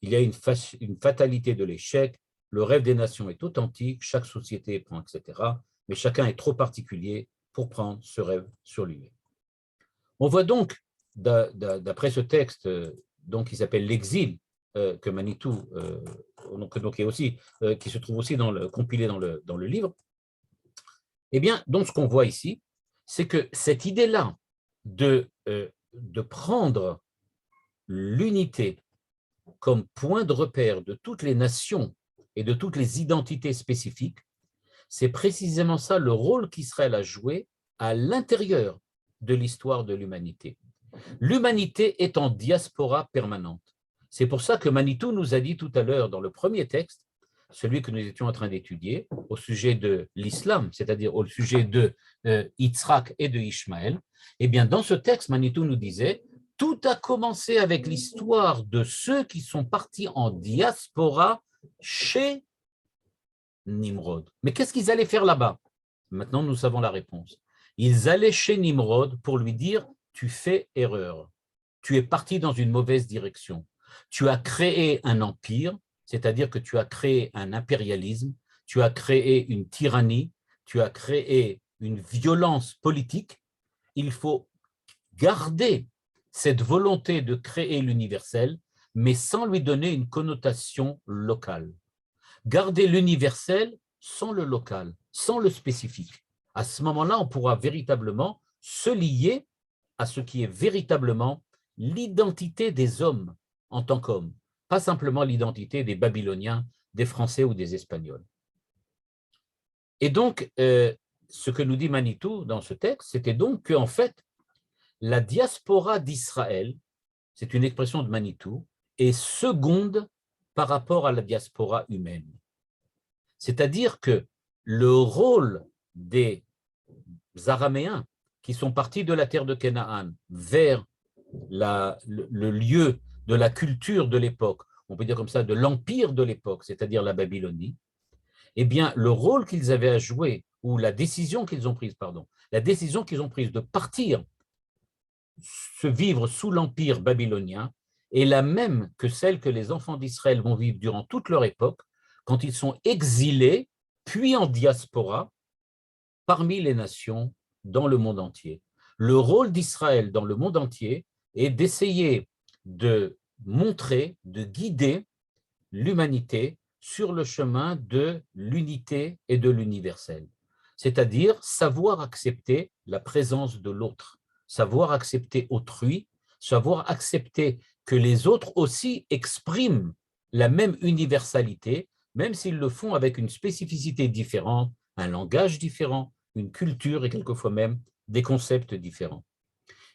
Speaker 2: il y a une fatalité de l'échec, le rêve des nations est authentique, chaque société prend, etc. Mais chacun est trop particulier pour prendre ce rêve sur lui-même. On voit donc, d'après ce texte donc, qui s'appelle L'exil, que Manitou, donc, qui se trouve aussi compilé dans le livre, eh bien, donc ce qu'on voit ici, c'est que cette idée-là de prendre l'unité comme point de repère de toutes les nations et de toutes les identités spécifiques, c'est précisément ça le rôle qu'Israël a joué à l'intérieur de l'histoire de l'humanité. L'humanité est en diaspora permanente. C'est pour ça que Manitou nous a dit tout à l'heure dans le premier texte, celui que nous étions en train d'étudier, au sujet de l'islam, c'est-à-dire au sujet de Yitzhak et de Ishmaël, eh bien dans ce texte, Manitou nous disait, tout a commencé avec l'histoire de ceux qui sont partis en diaspora chez Nimrod. Mais qu'est-ce qu'ils allaient faire là-bas? Maintenant, nous savons la réponse. Ils allaient chez Nimrod pour lui dire, tu fais erreur, tu es parti dans une mauvaise direction, tu as créé un empire, c'est-à-dire que tu as créé un impérialisme, tu as créé une tyrannie, tu as créé une violence politique. Il faut garder cette volonté de créer l'universel, mais sans lui donner une connotation locale. Garder l'universel sans le local, sans le spécifique. À ce moment-là, on pourra véritablement se lier à ce qui est véritablement l'identité des hommes en tant qu'hommes, pas simplement l'identité des Babyloniens, des Français ou des Espagnols. Et donc, ce que nous dit Manitou dans ce texte, c'était donc qu'en fait, la diaspora d'Israël, c'est une expression de Manitou, est seconde par rapport à la diaspora humaine. C'est-à-dire que le rôle des Araméens qui sont partis de la terre de Canaan vers le lieu de la culture de l'époque, on peut dire comme ça, de l'empire de l'époque, c'est-à-dire la Babylonie, eh bien, le rôle qu'ils avaient à jouer, ou la décision qu'ils ont prise, pardon, la décision qu'ils ont prise de partir se vivre sous l'empire babylonien est la même que celle que les enfants d'Israël vont vivre durant toute leur époque, quand ils sont exilés, puis en diaspora, parmi les nations dans le monde entier. Le rôle d'Israël dans le monde entier est d'essayer de montrer, de guider l'humanité sur le chemin de l'unité et de l'universel. C'est-à-dire savoir accepter la présence de l'autre, savoir accepter autrui, savoir accepter que les autres aussi expriment la même universalité, même s'ils le font avec une spécificité différente, un langage différent, une culture et quelquefois même des concepts différents.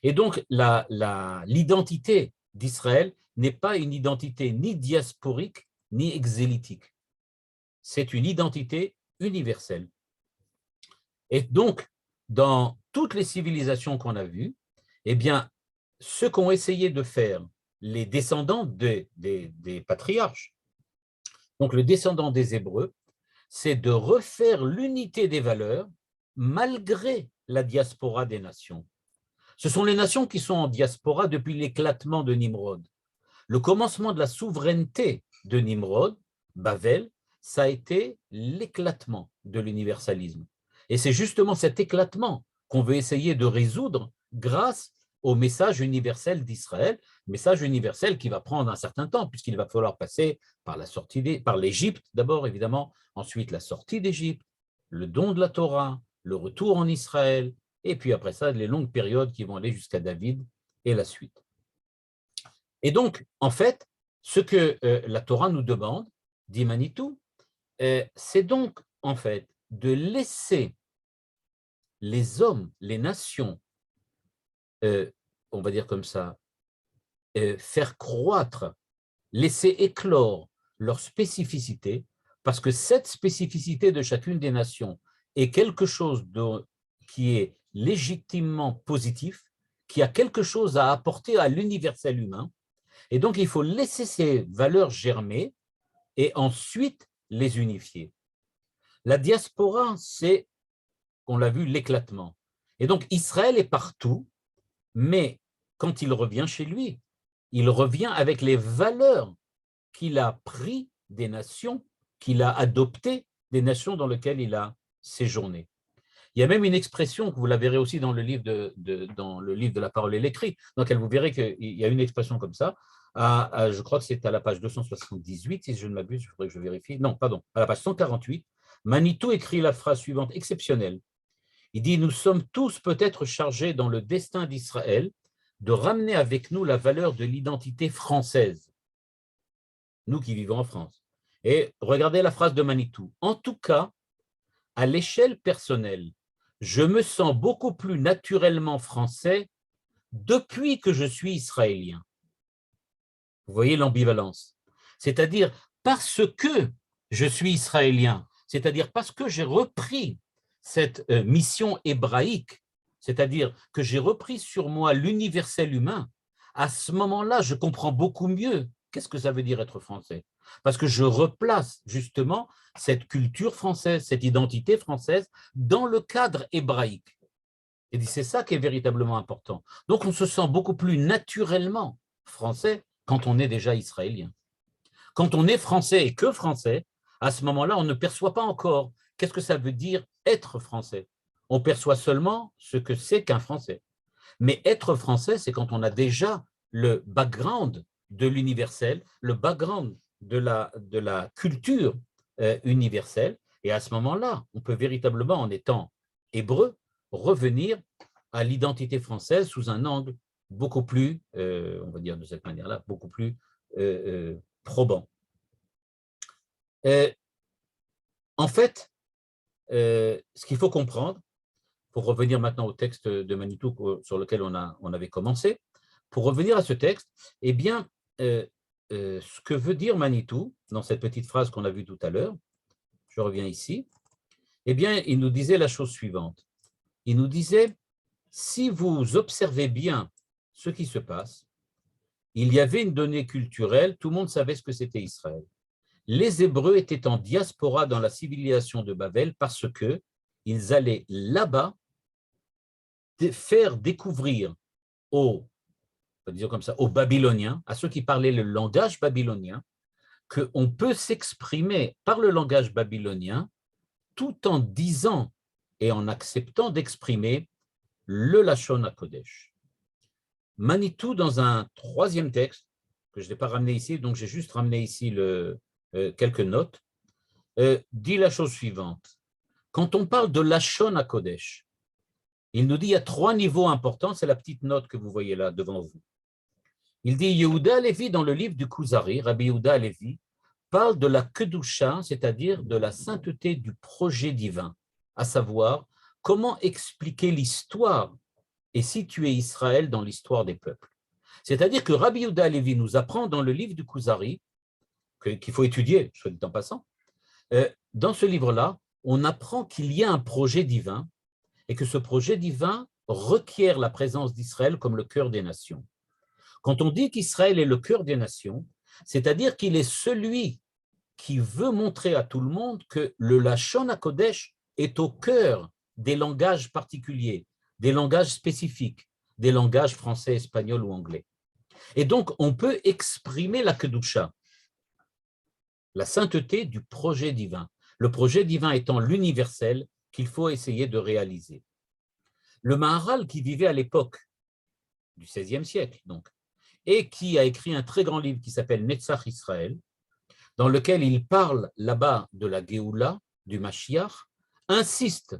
Speaker 2: Et donc, l'identité d'Israël n'est pas une identité ni diasporique, ni exélitique. C'est une identité universelle. Et donc, dans toutes les civilisations qu'on a vues, eh bien, ce qu'ont essayé de faire les descendants des patriarches, donc le descendant des Hébreux, c'est de refaire l'unité des valeurs malgré la diaspora des nations. Ce sont les nations qui sont en diaspora depuis l'éclatement de Nimrod. Le commencement de la souveraineté de Nimrod, Babel, ça a été l'éclatement de l'universalisme. Et c'est justement cet éclatement qu'on veut essayer de résoudre grâce au message universel d'Israël, message universel qui va prendre un certain temps, puisqu'il va falloir passer par l'Égypte d'abord, évidemment, ensuite la sortie d'Égypte, le don de la Torah, le retour en Israël, et puis après ça, les longues périodes qui vont aller jusqu'à David et la suite. Et donc, en fait, ce que la Torah nous demande, dit Manitou, c'est donc, en fait, de laisser les hommes, les nations, on va dire comme ça, faire croître, laisser éclore leur spécificité, parce que cette spécificité de chacune des nations est quelque chose qui est légitimement positif, qui a quelque chose à apporter à l'universel humain, et donc il faut laisser ces valeurs germer et ensuite les unifier. La diaspora, c'est, on l'a vu, l'éclatement. Et donc Israël est partout, mais quand il revient chez lui, il revient avec les valeurs qu'il a prises des nations, qu'il a adoptées des nations dans lesquelles il a séjourné. Il y a même une expression que vous la verrez aussi dans le livre dans le livre de la parole et l'écrit, dans lequel vous verrez qu'il y a une expression comme ça, je crois que c'est à la page 278, si je ne m'abuse, il faudrait que je vérifie. Non, pardon, à la page 148, Manitou écrit la phrase suivante, exceptionnelle. Il dit « Nous sommes tous peut-être chargés dans le destin d'Israël de ramener avec nous la valeur de l'identité française, nous qui vivons en France. » Et regardez la phrase de Manitou. « En tout cas, à l'échelle personnelle, je me sens beaucoup plus naturellement français depuis que je suis israélien. » Vous voyez l'ambivalence. C'est-à-dire parce que je suis israélien, c'est-à-dire parce que j'ai repris cette mission hébraïque, c'est-à-dire que j'ai repris sur moi l'universel humain, à ce moment-là, je comprends beaucoup mieux qu'est-ce que ça veut dire être français. Parce que je replace justement cette culture française, cette identité française dans le cadre hébraïque. Et c'est ça qui est véritablement important. Donc on se sent beaucoup plus naturellement français quand on est déjà israélien. Quand on est français et que français, à ce moment-là, on ne perçoit pas encore qu'est-ce que ça veut dire être français. On perçoit seulement ce que c'est qu'un français. Mais être français, c'est quand on a déjà le background de l'universel, le background de la culture universelle. Et à ce moment-là, on peut véritablement, en étant hébreu, revenir à l'identité française sous un angle beaucoup plus, on va dire de cette manière-là, beaucoup plus probant. En fait, ce qu'il faut comprendre, pour revenir maintenant au texte de Manitou sur lequel on avait commencé, pour revenir à ce texte, eh bien, ce que veut dire Manitou, dans cette petite phrase qu'on a vue tout à l'heure, je reviens ici, eh bien, il nous disait la chose suivante. Il nous disait, si vous observez bien ce qui se passe, il y avait une donnée culturelle, tout le monde savait ce que c'était Israël. Les Hébreux étaient en diaspora dans la civilisation de Babel parce qu'ils allaient là-bas faire découvrir aux Babyloniens, à ceux qui parlaient le langage babylonien, qu'on peut s'exprimer par le langage babylonien tout en disant et en acceptant d'exprimer le Lachon HaKodesh. Manitou, dans un troisième texte, que je n'ai pas ramené ici, donc j'ai juste ramené ici quelques notes, dit la chose suivante. Quand on parle de Lachon HaKodesh, il nous dit qu'il y a 3 niveaux importants, c'est la petite note que vous voyez là devant vous. Il dit Yehuda Halevi dans le livre du Kuzari, Rabbi Yehuda Halevi, parle de la Kedusha, c'est-à-dire de la sainteté du projet divin, à savoir comment expliquer l'histoire et situer Israël dans l'histoire des peuples. C'est-à-dire que Rabbi Yehuda Halevi nous apprend dans le livre du Kuzari, qu'il faut étudier, soit dit en passant, dans ce livre-là, on apprend qu'il y a un projet divin et que ce projet divin requiert la présence d'Israël comme le cœur des nations. Quand on dit qu'Israël est le cœur des nations, c'est-à-dire qu'il est celui qui veut montrer à tout le monde que le Lachon HaKodesh est au cœur des langages particuliers, des langages spécifiques, des langages français, espagnol ou anglais. Et donc, on peut exprimer la Kedusha, la sainteté du projet divin. Le projet divin étant l'universel qu'il faut essayer de réaliser. Le Maharal, qui vivait à l'époque du XVIe siècle, donc, et qui a écrit un très grand livre qui s'appelle Netzach Israël, dans lequel il parle là-bas de la Géoula, du Mashiach, insiste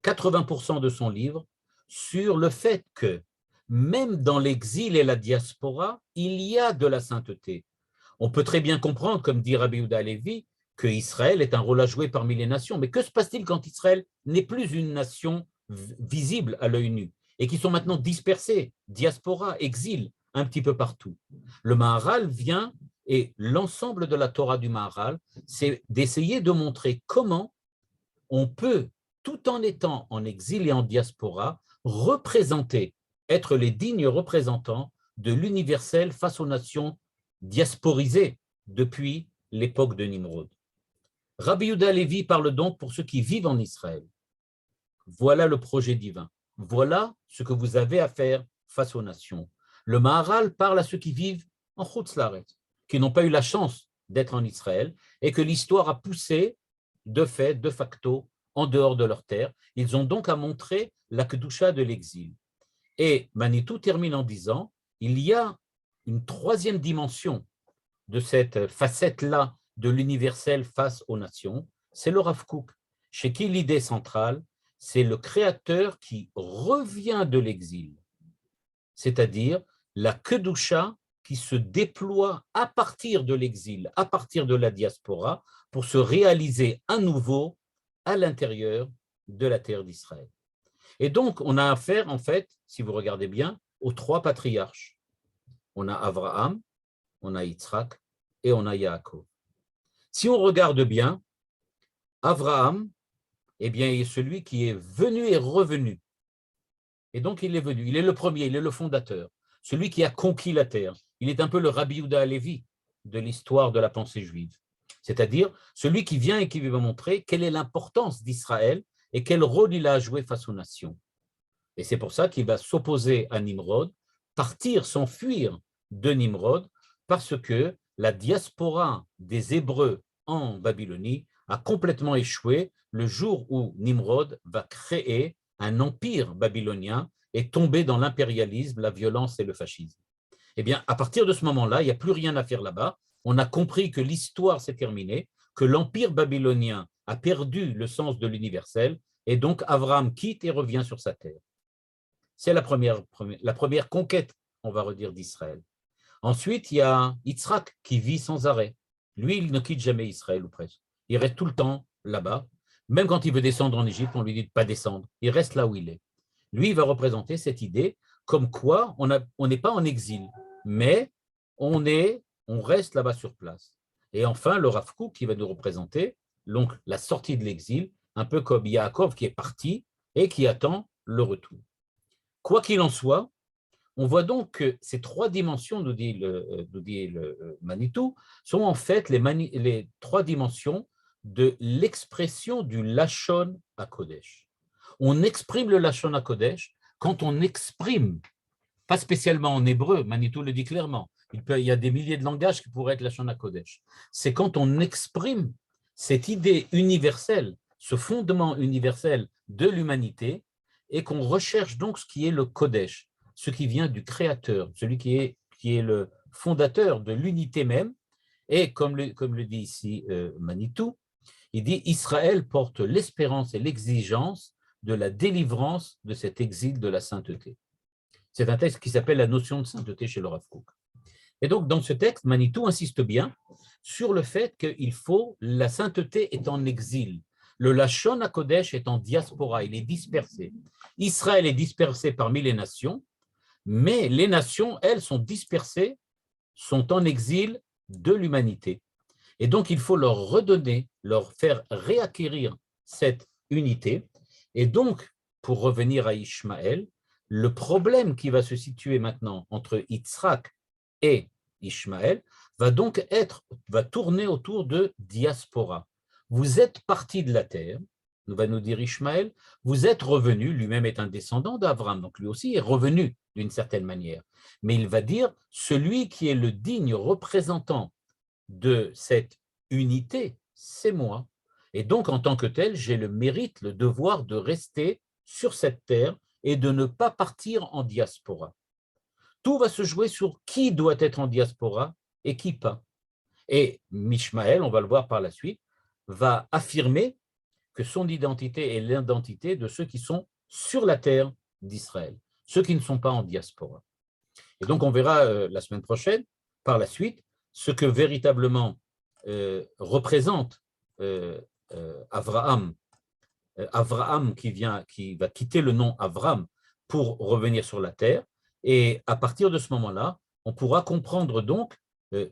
Speaker 2: 80% de son livre sur le fait que même dans l'exil et la diaspora, il y a de la sainteté. On peut très bien comprendre, comme dit Rabbi Yehuda Halevi, que Israël est un rôle à jouer parmi les nations. Mais que se passe-t-il quand Israël n'est plus une nation visible à l'œil nu et qui sont maintenant dispersés, diaspora, exil, un petit peu partout? Le Maharal vient, et l'ensemble de la Torah du Maharal, c'est d'essayer de montrer comment on peut, tout en étant en exil et en diaspora, représenter, être les dignes représentants de l'universel face aux nations diasporisées depuis l'époque de Nimrod. Rabbi Yehuda Halevi parle donc pour ceux qui vivent en Israël. Voilà le projet divin. Voilà ce que vous avez à faire face aux nations. Le Maharal parle à ceux qui vivent en Chutz La'aretz, qui n'ont pas eu la chance d'être en Israël et que l'histoire a poussé de fait, de facto, en dehors de leur terre. Ils ont donc à montrer la Kedusha de l'exil. Et Manitou termine en disant, il y a une troisième dimension de cette facette-là de l'universel face aux nations, c'est le Rav Kook, chez qui l'idée centrale, c'est le créateur qui revient de l'exil, c'est-à-dire la Kedusha qui se déploie à partir de l'exil, à partir de la diaspora, pour se réaliser à nouveau à l'intérieur de la terre d'Israël. Et donc, on a affaire, en fait, si vous regardez bien, aux 3 patriarches. On a Abraham, on a Yitzhak et on a Yaakov. Si on regarde bien, Abraham, eh bien, est celui qui est venu et revenu. Et donc, il est venu, il est le premier, il est le fondateur, celui qui a conquis la terre. Il est un peu le Rabbi Yehuda Halevi de l'histoire de la pensée juive. C'est-à-dire celui qui vient et qui va montrer quelle est l'importance d'Israël et quel rôle il a à jouer face aux nations. Et c'est pour ça qu'il va s'opposer à Nimrod, partir, s'enfuir de Nimrod, parce que la diaspora des Hébreux en Babylonie a complètement échoué le jour où Nimrod va créer un empire babylonien et tomber dans l'impérialisme, la violence et le fascisme. Eh bien, à partir de ce moment-là, il n'y a plus rien à faire là-bas. On a compris que l'histoire s'est terminée, que l'empire babylonien a perdu le sens de l'universel, et donc Abraham quitte et revient sur sa terre. C'est la première conquête, on va redire, d'Israël. Ensuite, il y a Yitzhak qui vit sans arrêt. Lui, il ne quitte jamais Israël ou presque. Il reste tout le temps là-bas. Même quand il veut descendre en Égypte, on lui dit de ne pas descendre. Il reste là où il est. Lui, il va représenter cette idée comme quoi on n'est pas en exil, mais on reste là-bas sur place. Et enfin, le Rav Kook qui va nous représenter donc la sortie de l'exil, un peu comme Yaakov qui est parti et qui attend le retour. Quoi qu'il en soit, on voit donc que ces trois dimensions, nous dit le Manitou, sont en fait les trois dimensions de l'expression du Lachon HaKodesh. On exprime le Lachon HaKodesh quand on exprime, pas spécialement en hébreu, Manitou le dit clairement, il y a des milliers de langages qui pourraient être Lachon HaKodesh. C'est quand on exprime cette idée universelle, ce fondement universel de l'humanité, et qu'on recherche donc ce qui est le Kodesh, ce qui vient du Créateur, celui qui est le fondateur de l'unité même. Et comme le dit ici Manitou, il dit « Israël porte l'espérance et l'exigence de la délivrance de cet exil de la sainteté ». C'est un texte qui s'appelle la notion de sainteté chez le Rav Kook. Et donc, dans ce texte, Manitou insiste bien sur le fait qu'il faut, la sainteté est en exil. Le Lachon HaKodesh est en diaspora, il est dispersé. Israël est dispersé parmi les nations, mais les nations, elles, sont dispersées, sont en exil de l'humanité. Et donc, il faut leur redonner, leur faire réacquérir cette unité. Et donc, pour revenir à Ishmaël, le problème qui va se situer maintenant entre Yitzhak et Ishmaël va tourner autour de diaspora. Vous êtes parti de la terre, va nous dire Ishmaël, vous êtes revenu, lui-même est un descendant d'Abraham, donc lui aussi est revenu d'une certaine manière. Mais il va dire, celui qui est le digne représentant de cette unité, c'est moi. Et donc, en tant que tel, j'ai le mérite, le devoir de rester sur cette terre et de ne pas partir en diaspora. Tout va se jouer sur qui doit être en diaspora et qui pas. Et Ishmaël, on va le voir par la suite, va affirmer que son identité est l'identité de ceux qui sont sur la terre d'Israël, ceux qui ne sont pas en diaspora. Et donc, on verra la semaine prochaine, par la suite, ce que véritablement représente Abraham qui va quitter le nom Avram pour revenir sur la terre. Et à partir de ce moment-là, on pourra comprendre donc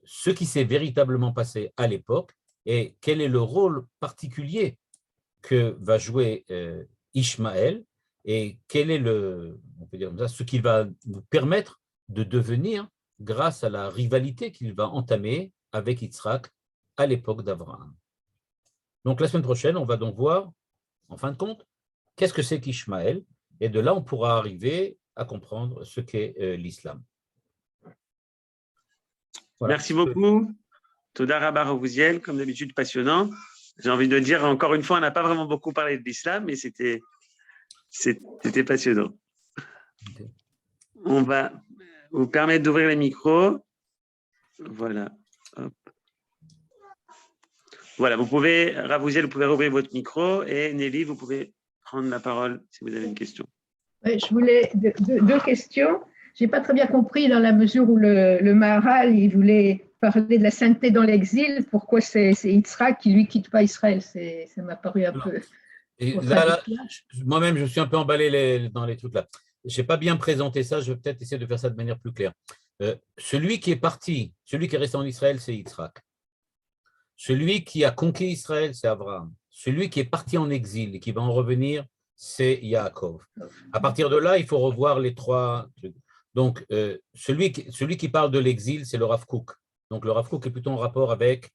Speaker 2: ce qui s'est véritablement passé à l'époque et quel est le rôle particulier que va jouer Ishmaël et quel est on peut dire comme ça, ce qu'il va nous permettre de devenir grâce à la rivalité qu'il va entamer avec Yitzhak à l'époque d'Abraham. Donc la semaine prochaine, on va donc voir, en fin de compte, qu'est-ce que c'est qu'Ishmaël, et de là, on pourra arriver à comprendre ce qu'est l'islam.
Speaker 1: Voilà. Merci beaucoup. Toda Rabba Ravouziel, comme d'habitude, passionnant. J'ai envie de dire, encore une fois, on n'a pas vraiment beaucoup parlé de l'islam, mais c'était passionnant. Okay. On va vous permettre d'ouvrir les micros. Voilà. Hop. Voilà, vous pouvez, Ravouziel, vous pouvez rouvrir votre micro et Nelly, vous pouvez prendre la parole si vous avez une question.
Speaker 3: Oui, je voulais deux questions. Je n'ai pas très bien compris dans la mesure où le Maharal, il voulait parler de la sainteté dans l'exil. Pourquoi c'est Yitzhak qui, lui, quitte pas Israël? Ça m'a paru un peu…
Speaker 2: Et là, moi-même, je suis un peu emballé dans les trucs là. Je n'ai pas bien présenté ça, je vais peut-être essayer de faire ça de manière plus claire. Celui qui est parti, celui qui est resté en Israël, c'est Yitzhak. Celui qui a conquis Israël, c'est Abraham. Celui qui est parti en exil et qui va en revenir, c'est Yaakov. À partir de là, il faut revoir les trois trucs. Donc, celui qui parle de l'exil, c'est le Rav Kook. Donc, le Rav Kook est plutôt en rapport avec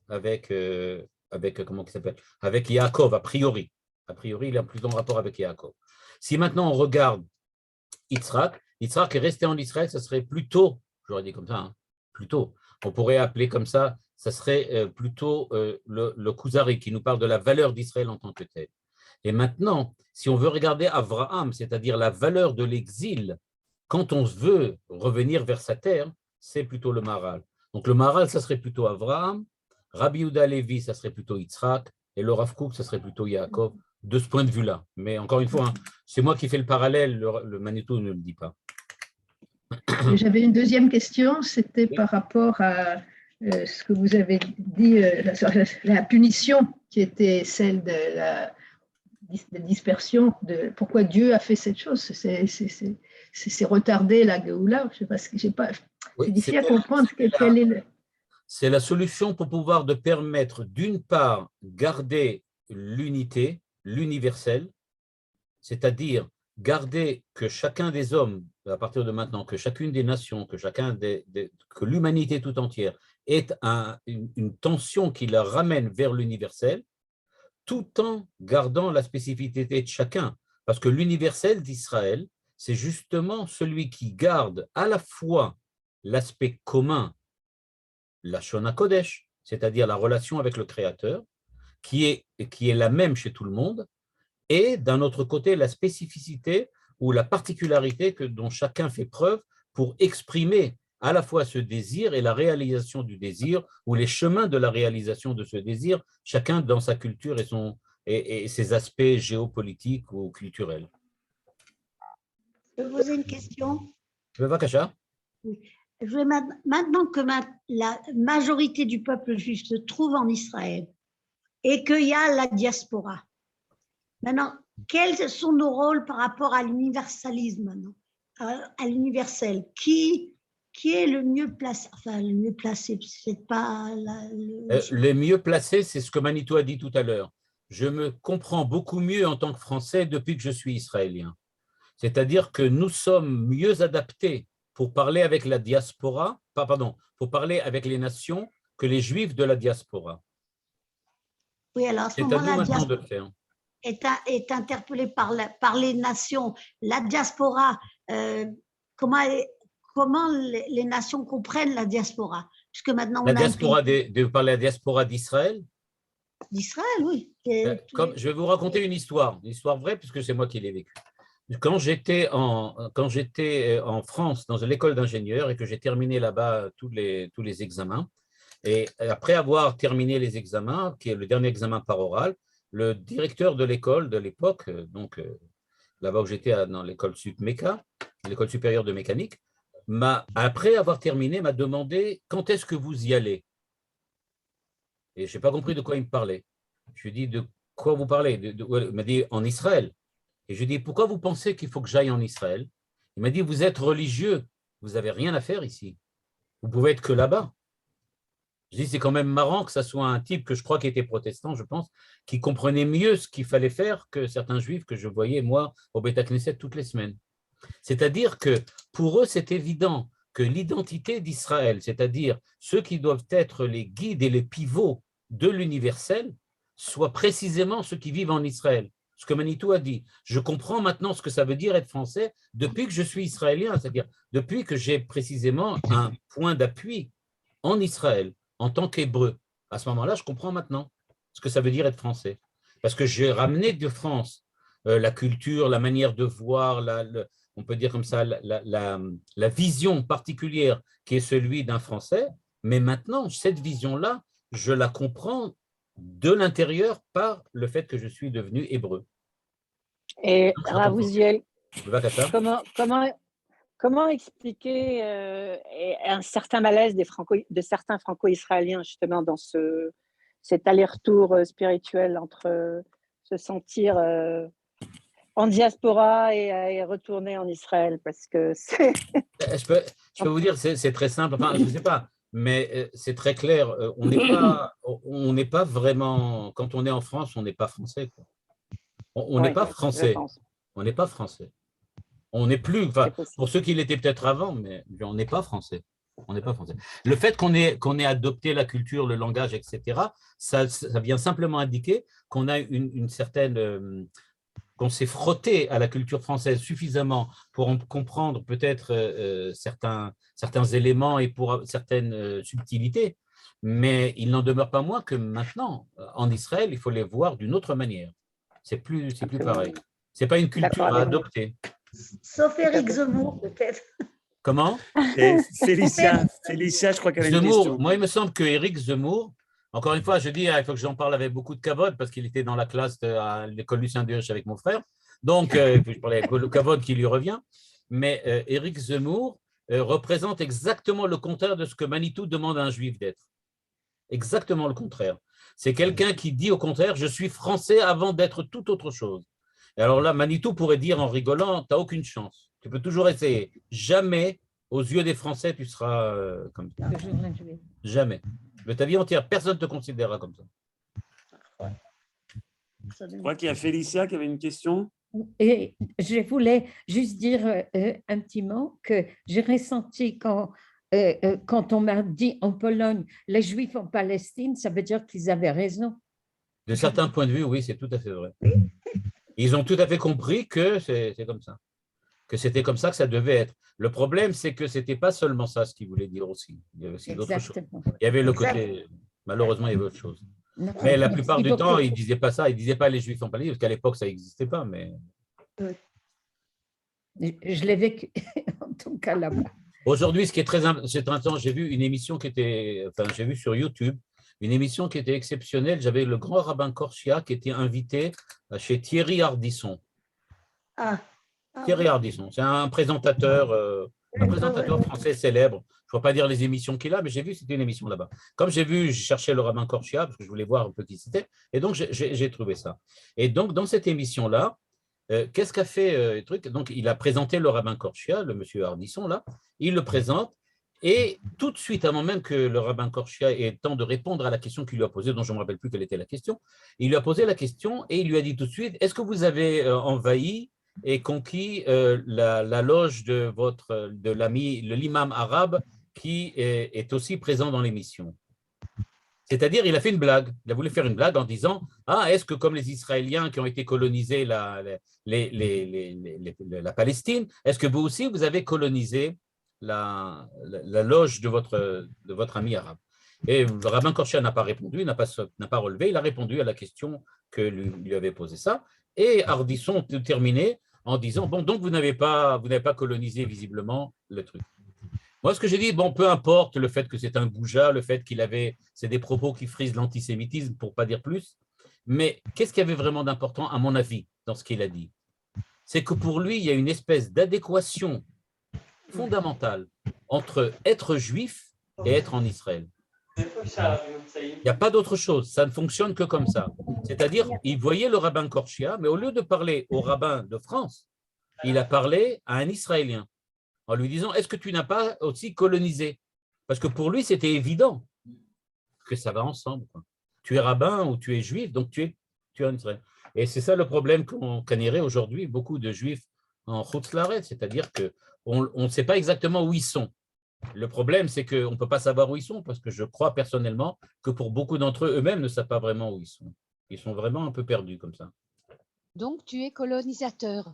Speaker 2: comment il s'appelle ? Avec Yaakov, a priori. A priori, il est plutôt en rapport avec Yaakov. Si maintenant on regarde Yitzhak est resté en Israël, ça serait plutôt, j'aurais dit comme ça, hein, plutôt, on pourrait appeler comme ça serait plutôt le Kuzari qui nous parle de la valeur d'Israël en tant que tel. Et maintenant, si on veut regarder Abraham, c'est-à-dire la valeur de l'exil, quand on veut revenir vers sa terre, c'est plutôt le Maharal. Donc le Maharal, ça serait plutôt Abraham, Rabbi Yehuda Levi, ça serait plutôt Yitzhak, et le Rav Kook, ça serait plutôt Yaakov. de ce point de vue-là. Mais encore une fois, hein, c'est moi qui fais le parallèle, le Manitou ne le dit pas.
Speaker 3: J'avais une deuxième question, c'était par rapport à ce que vous avez dit, la punition qui était celle de la dispersion, pourquoi Dieu a fait cette chose, c'est retardé la Géoula, je sais pas, c'est difficile à comprendre quel est le…
Speaker 2: C'est la solution pour pouvoir de permettre, d'une part, garder l'unité, l'universel, c'est-à-dire garder que chacun des hommes, à partir de maintenant, que chacune des nations, que l'humanité tout entière ait une tension qui la ramène vers l'universel, tout en gardant la spécificité de chacun. Parce que l'universel d'Israël, c'est justement celui qui garde à la fois l'aspect commun, la Shona Kodesh, c'est-à-dire la relation avec le Créateur, qui est la même chez tout le monde, et d'un autre côté, la spécificité ou la particularité dont chacun fait preuve pour exprimer à la fois ce désir et la réalisation du désir, ou les chemins de la réalisation de ce désir, chacun dans sa culture et ses aspects géopolitiques ou culturels.
Speaker 4: Je peux poser une question?
Speaker 2: Bevakasha.
Speaker 4: Oui. Maintenant que la majorité du peuple juif se trouve en Israël et qu'il y a la diaspora, maintenant, quels sont nos rôles par rapport à l'universalisme maintenant, à l'universel? Qui est le mieux placé? Enfin, le mieux placé, c'est pas
Speaker 2: le mieux placé, c'est ce que Manitou a dit tout à l'heure. Je me comprends beaucoup mieux en tant que Français depuis que je suis israélien. C'est-à-dire que nous sommes mieux adaptés pour parler avec la diaspora, pour parler avec les nations que les Juifs de la diaspora.
Speaker 4: Oui, alors à ce
Speaker 2: c'est à nous
Speaker 4: moment-là,
Speaker 2: maintenant de le faire.
Speaker 4: Est interpellée par les nations. La diaspora, comment les nations comprennent la diaspora? Puisque maintenant,
Speaker 2: la diaspora, de parler de la diaspora d'Israël?
Speaker 4: D'Israël, oui.
Speaker 2: Je vais vous raconter une histoire vraie, puisque c'est moi qui l'ai vécue. Quand j'étais en France, dans l'école d'ingénieur, et que j'ai terminé là-bas tous les examens, et après avoir terminé les examens, qui est le dernier examen par oral, le directeur de l'école de l'époque, donc là-bas où j'étais dans l'école SUPMECA, l'école supérieure de mécanique, après avoir terminé, m'a demandé quand est-ce que vous y allez. Et je n'ai pas compris de quoi il me parlait. Je lui ai dit, de quoi vous parlez? Il m'a dit, en Israël. Et je lui ai dit, pourquoi vous pensez qu'il faut que j'aille en Israël? Il m'a dit, vous êtes religieux, vous n'avez rien à faire ici. Vous pouvez être que là-bas. Je dis, c'est quand même marrant que ça soit un type que je crois qui était protestant, je pense, qui comprenait mieux ce qu'il fallait faire que certains juifs que je voyais, moi, au Beth Knesset toutes les semaines. C'est-à-dire que pour eux, c'est évident que l'identité d'Israël, c'est-à-dire ceux qui doivent être les guides et les pivots de l'universel, soient précisément ceux qui vivent en Israël. Ce que Manitou a dit. Je comprends maintenant ce que ça veut dire être français depuis que je suis israélien, c'est-à-dire depuis que j'ai précisément un point d'appui en Israël, en tant qu'hébreu. À ce moment-là, je comprends maintenant ce que ça veut dire être français. Parce que j'ai ramené de France la culture, la manière de voir, on peut dire comme ça, la vision particulière qui est celui d'un Français. Mais maintenant, cette vision-là, je la comprends de l'intérieur par le fait que je suis devenu hébreu.
Speaker 5: Et Rav Uziel, comment expliquer un certain malaise de certains franco-israéliens justement dans cet aller-retour spirituel entre se sentir en diaspora et retourner en Israël, parce que c'est…
Speaker 2: Je peux vous dire, c'est très simple, enfin, je ne sais pas, mais c'est très clair, on n'est pas vraiment, quand on est en France, on n'est pas français, quoi. On n'est pas français. On n'est pas français. On n'est plus, enfin, pour ceux qui l'étaient peut-être avant, mais on n'est pas français. On n'est pas français. Le fait qu'on ait adopté la culture, le langage, etc., ça vient simplement indiquer qu'on a une certaine, qu'on s'est frotté à la culture française suffisamment pour en comprendre peut-être certains éléments et pour certaines subtilités, mais il n'en demeure pas moins que maintenant, en Israël, il faut les voir d'une autre manière. C'est plus pareil. Ce n'est pas une culture à adopter.
Speaker 4: Sauf Éric Zemmour, peut-être.
Speaker 2: Comment?
Speaker 1: Félicia, je crois qu'elle a une question.
Speaker 2: Moi, il me semble que Éric Zemmour Encore une fois, je dis, il faut que j'en parle avec beaucoup de kavod parce qu'il était dans la classe à l'école Lucien Duyruch avec mon frère. Donc, je parlais avec le kavod qui lui revient. Mais Éric Zemmour représente exactement le contraire de ce que Manitou demande à un juif d'être. Exactement le contraire. C'est quelqu'un qui dit au contraire, je suis français avant d'être toute autre chose. Et alors là, Manitou pourrait dire en rigolant, tu n'as aucune chance. Tu peux toujours essayer. Jamais, aux yeux des Français, tu seras comme ça. Jamais. De ta vie entière, personne ne te considérera comme ça.
Speaker 1: Je crois qu'il y a Félicia qui avait une question.
Speaker 6: Et je voulais juste dire un petit mot que j'ai ressenti quand on m'a dit en Pologne, les Juifs en Palestine, ça veut dire qu'ils avaient raison.
Speaker 2: De certains points de vue, oui, c'est tout à fait vrai. Ils ont tout à fait compris que c'est comme ça, que c'était comme ça que ça devait être. Le problème, c'est que ce n'était pas seulement ça ce qu'ils voulaient dire aussi. Il y avait aussi d'autres choses. Il y avait le côté, malheureusement, il y avait autre chose.
Speaker 6: Non,
Speaker 2: Mais la plupart du temps,
Speaker 6: beaucoup.
Speaker 2: ils ne disaient pas ça, ils ne disaient pas les Juifs en Palestine, parce qu'à l'époque, ça n'existait pas. Mais...
Speaker 6: Je l'ai vécu en tout cas là-bas.
Speaker 2: Aujourd'hui, ce qui est très intéressant, j'ai vu une émission qui était, enfin, j'ai vu sur YouTube, une émission qui était exceptionnelle. J'avais le grand rabbin Korshia qui était invité chez Thierry Ardisson. Thierry Ardisson, c'est un présentateur français célèbre. Je ne vais pas dire les émissions qu'il a, mais j'ai vu, c'était une émission là-bas. Comme j'ai vu, je cherchais le rabbin Korshia parce que je voulais voir un peu qui c'était, et donc j'ai trouvé ça. Et donc, dans cette émission-là, qu'est-ce qu'a fait le truc? Donc, il a présenté le rabbin Korshia, le monsieur Ardisson, là, il le présente, et tout de suite, avant même que le rabbin Korshia ait le temps de répondre à la question qu'il lui a posée, dont je ne me rappelle plus quelle était la question, il lui a posé la question et il lui a dit tout de suite, est-ce que vous avez envahi et conquis la loge de l'imam arabe qui est aussi présent dans l'émission? C'est-à-dire, il a fait une blague. Il a voulu faire une blague en disant « Ah, est-ce que comme les Israéliens qui ont été colonisés la Palestine, est-ce que vous aussi, vous avez colonisé la loge de votre ami arabe ?» Et le rabbin Korshia n'a pas répondu, n'a pas relevé, il a répondu à la question que lui avait posée ça. Et Ardisson terminé en disant « Bon, donc vous n'avez pas colonisé visiblement le truc. » Moi, ce que j'ai dit, bon, peu importe le fait que c'est un goujat, le fait c'est des propos qui frisent l'antisémitisme, pour ne pas dire plus, mais qu'est-ce qu'il y avait vraiment d'important, à mon avis, dans ce qu'il a dit? C'est que pour lui, il y a une espèce d'adéquation fondamentale entre être juif et être en Israël. Il n'y a pas d'autre chose, ça ne fonctionne que comme ça. C'est-à-dire, il voyait le rabbin Korshia, mais au lieu de parler au rabbin de France, il a parlé à un Israélien, en lui disant, est-ce que tu n'as pas aussi colonisé? Parce que pour lui, c'était évident que ça va ensemble. Tu es rabbin ou tu es juif, donc tu es en Israël. Et c'est ça le problème qu'on connaît aujourd'hui, beaucoup de juifs en Chutz La'aretz, c'est-à-dire qu'on ne sait pas exactement où ils sont. Le problème, c'est qu'on ne peut pas savoir où ils sont, parce que je crois personnellement que pour beaucoup d'entre eux, eux-mêmes ne savent pas vraiment où ils sont. Ils sont vraiment un peu perdus comme ça.
Speaker 7: Donc, tu es colonisateur.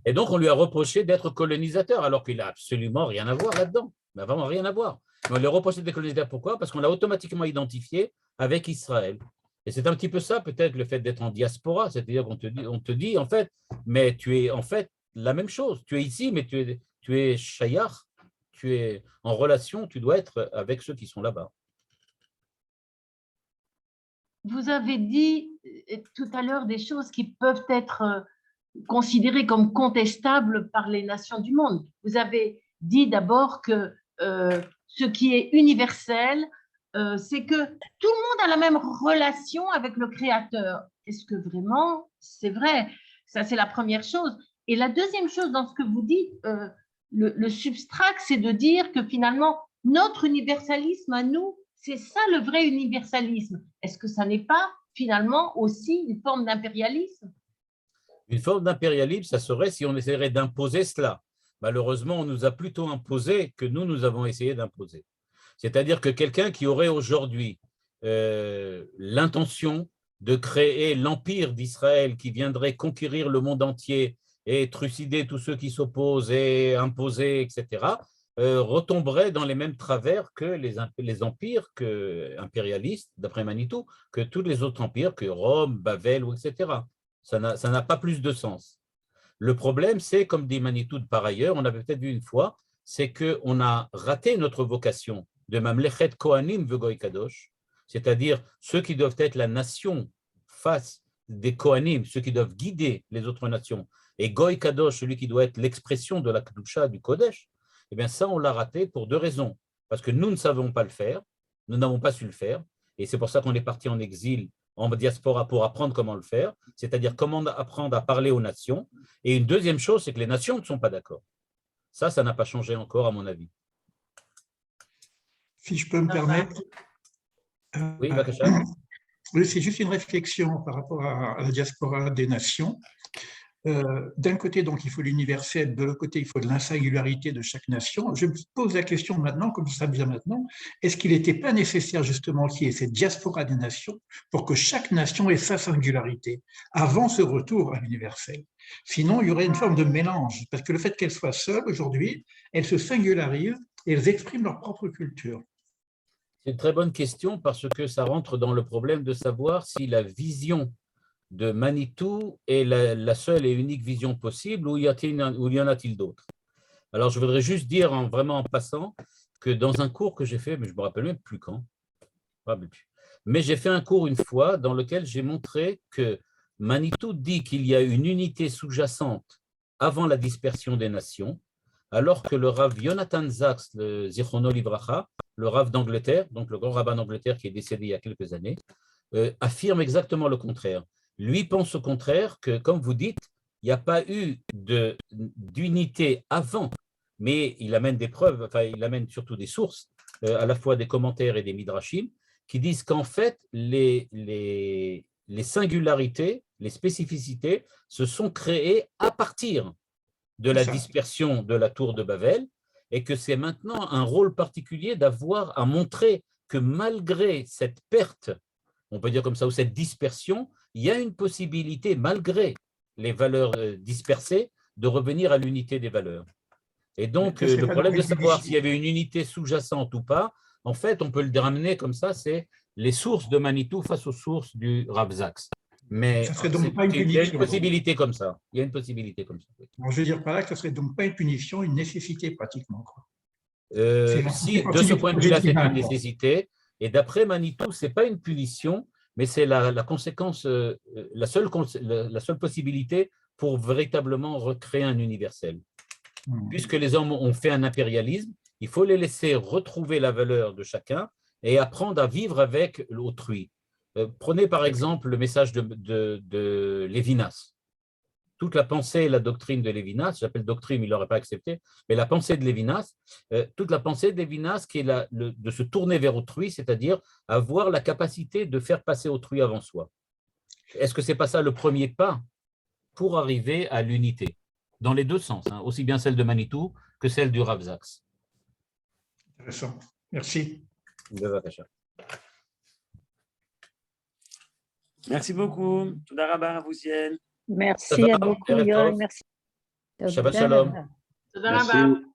Speaker 2: Et donc, on lui a reproché d'être colonisateur, alors qu'il n'a absolument rien à voir là-dedans. Il n'a vraiment rien à voir. Mais on lui a reproché d'être colonisateur. Pourquoi? Parce qu'on l'a automatiquement identifié avec Israël. Et c'est un petit peu ça, peut-être, le fait d'être en diaspora. C'est-à-dire qu'on te dit, en fait, mais tu es en fait la même chose. Tu es ici, mais tu es shayach, tu es en relation, tu dois être avec ceux qui sont là-bas.
Speaker 8: Vous avez dit tout à l'heure des choses qui peuvent être considérées comme contestables par les nations du monde. Vous avez dit d'abord que ce qui est universel, c'est que tout le monde a la même relation avec le Créateur. Est-ce que vraiment c'est vrai? Ça, c'est la première chose. Et la deuxième chose dans ce que vous dites, le substrat, c'est de dire que finalement, notre universalisme à nous, c'est ça le vrai universalisme. Est-ce que ça n'est pas finalement aussi une forme d'impérialisme?
Speaker 2: Une forme d'impérialisme, ça serait si on essaierait d'imposer cela. Malheureusement, on nous a plutôt imposé que nous avons essayé d'imposer. C'est-à-dire que quelqu'un qui aurait aujourd'hui l'intention de créer l'empire d'Israël qui viendrait conquérir le monde entier et trucider tous ceux qui s'opposent et imposer, etc., retomberait dans les mêmes travers que les empires impérialistes, d'après Manitou, que tous les autres empires, que Rome, Babel, etc. Ça n'a pas plus de sens. Le problème, c'est, comme dit Manitou par ailleurs, on avait peut-être vu une fois, c'est qu'on a raté notre vocation de Mamlechet Kohanim Vegoy Kadosh, c'est-à-dire ceux qui doivent être la nation face des Kohanim, ceux qui doivent guider les autres nations, et Goy Kadosh, celui qui doit être l'expression de la Kedusha, du Kodesh, eh bien ça, on l'a raté pour deux raisons. Parce que nous ne savons pas le faire, nous n'avons pas su le faire, et c'est pour ça qu'on est parti en exil, en diaspora, pour apprendre comment le faire, c'est-à-dire comment apprendre à parler aux nations. Et une deuxième chose, c'est que les nations ne sont pas d'accord. Ça n'a pas changé encore, à mon avis.
Speaker 9: Si je peux me permettre.
Speaker 2: Oui, Bakasha.
Speaker 9: Oui, c'est juste une réflexion par rapport à la diaspora des nations. D'un côté, donc, il faut l'universel, de l'autre côté, il faut de l'insingularité de chaque nation. Je me pose la question maintenant, comme ça vient maintenant, est-ce qu'il n'était pas nécessaire justement qu'il y ait cette diaspora des nations pour que chaque nation ait sa singularité avant ce retour à l'universel? Sinon, il y aurait une forme de mélange, parce que le fait qu'elles soient seules aujourd'hui, elles se singularisent et elles expriment leur propre culture.
Speaker 2: C'est une très bonne question parce que ça rentre dans le problème de savoir si la vision de Manitou est la seule et unique vision possible ou y en a-t-il d'autres? Alors, je voudrais juste dire vraiment en passant que dans un cours que j'ai fait, mais je ne me rappelle même plus quand, mais j'ai fait un cours une fois dans lequel j'ai montré que Manitou dit qu'il y a une unité sous-jacente avant la dispersion des nations, alors que le Rav Jonathan Sachs, le Zichrono Livracha, le Rav d'Angleterre, donc le grand rabbin d'Angleterre qui est décédé il y a quelques années, affirme exactement le contraire. Lui pense au contraire que, comme vous dites, il n'y a pas eu d'unité avant, mais il amène des preuves, enfin il amène surtout des sources, à la fois des commentaires et des midrashim, qui disent qu'en fait, les singularités, les spécificités se sont créées à partir de la dispersion de la tour de Babel, et que c'est maintenant un rôle particulier d'avoir à montrer que malgré cette perte, on peut dire comme ça, ou cette dispersion, il y a une possibilité, malgré les valeurs dispersées, de revenir à l'unité des valeurs. Et donc, le problème de savoir s'il y avait une unité sous-jacente ou pas, en fait, on peut le ramener comme ça, c'est les sources de Manitou face aux sources du Rav Sachs. Mais il y a une possibilité comme ça. Il y a une possibilité comme ça.
Speaker 9: Bon, je veux dire par là que ce ne serait donc pas une punition, une nécessité pratiquement.
Speaker 2: Si, de ce point de vue-là, c'est une nécessité. Et d'après Manitou, ce n'est pas une punition, mais c'est la conséquence, la seule possibilité pour véritablement recréer un universel. Puisque les hommes ont fait un impérialisme, il faut les laisser retrouver la valeur de chacun et apprendre à vivre avec l'autrui. Prenez par exemple le message de Lévinas. Toute la pensée et la doctrine de Lévinas, j'appelle doctrine, il ne l'aurait pas accepté, mais la pensée de Lévinas, toute la pensée de Lévinas qui est de se tourner vers autrui, c'est-à-dire avoir la capacité de faire passer autrui avant soi. Est-ce que ce n'est pas ça le premier pas pour arriver à l'unité? Dans les deux sens, hein, aussi bien celle de Manitou que celle du Rav Sachs.
Speaker 9: Intéressant. Merci.
Speaker 1: Merci beaucoup. Toda rabba, Ravouziel.
Speaker 5: Merci à beaucoup, Yoel. Merci.
Speaker 2: Shabbat shalom.
Speaker 8: Toda rabba.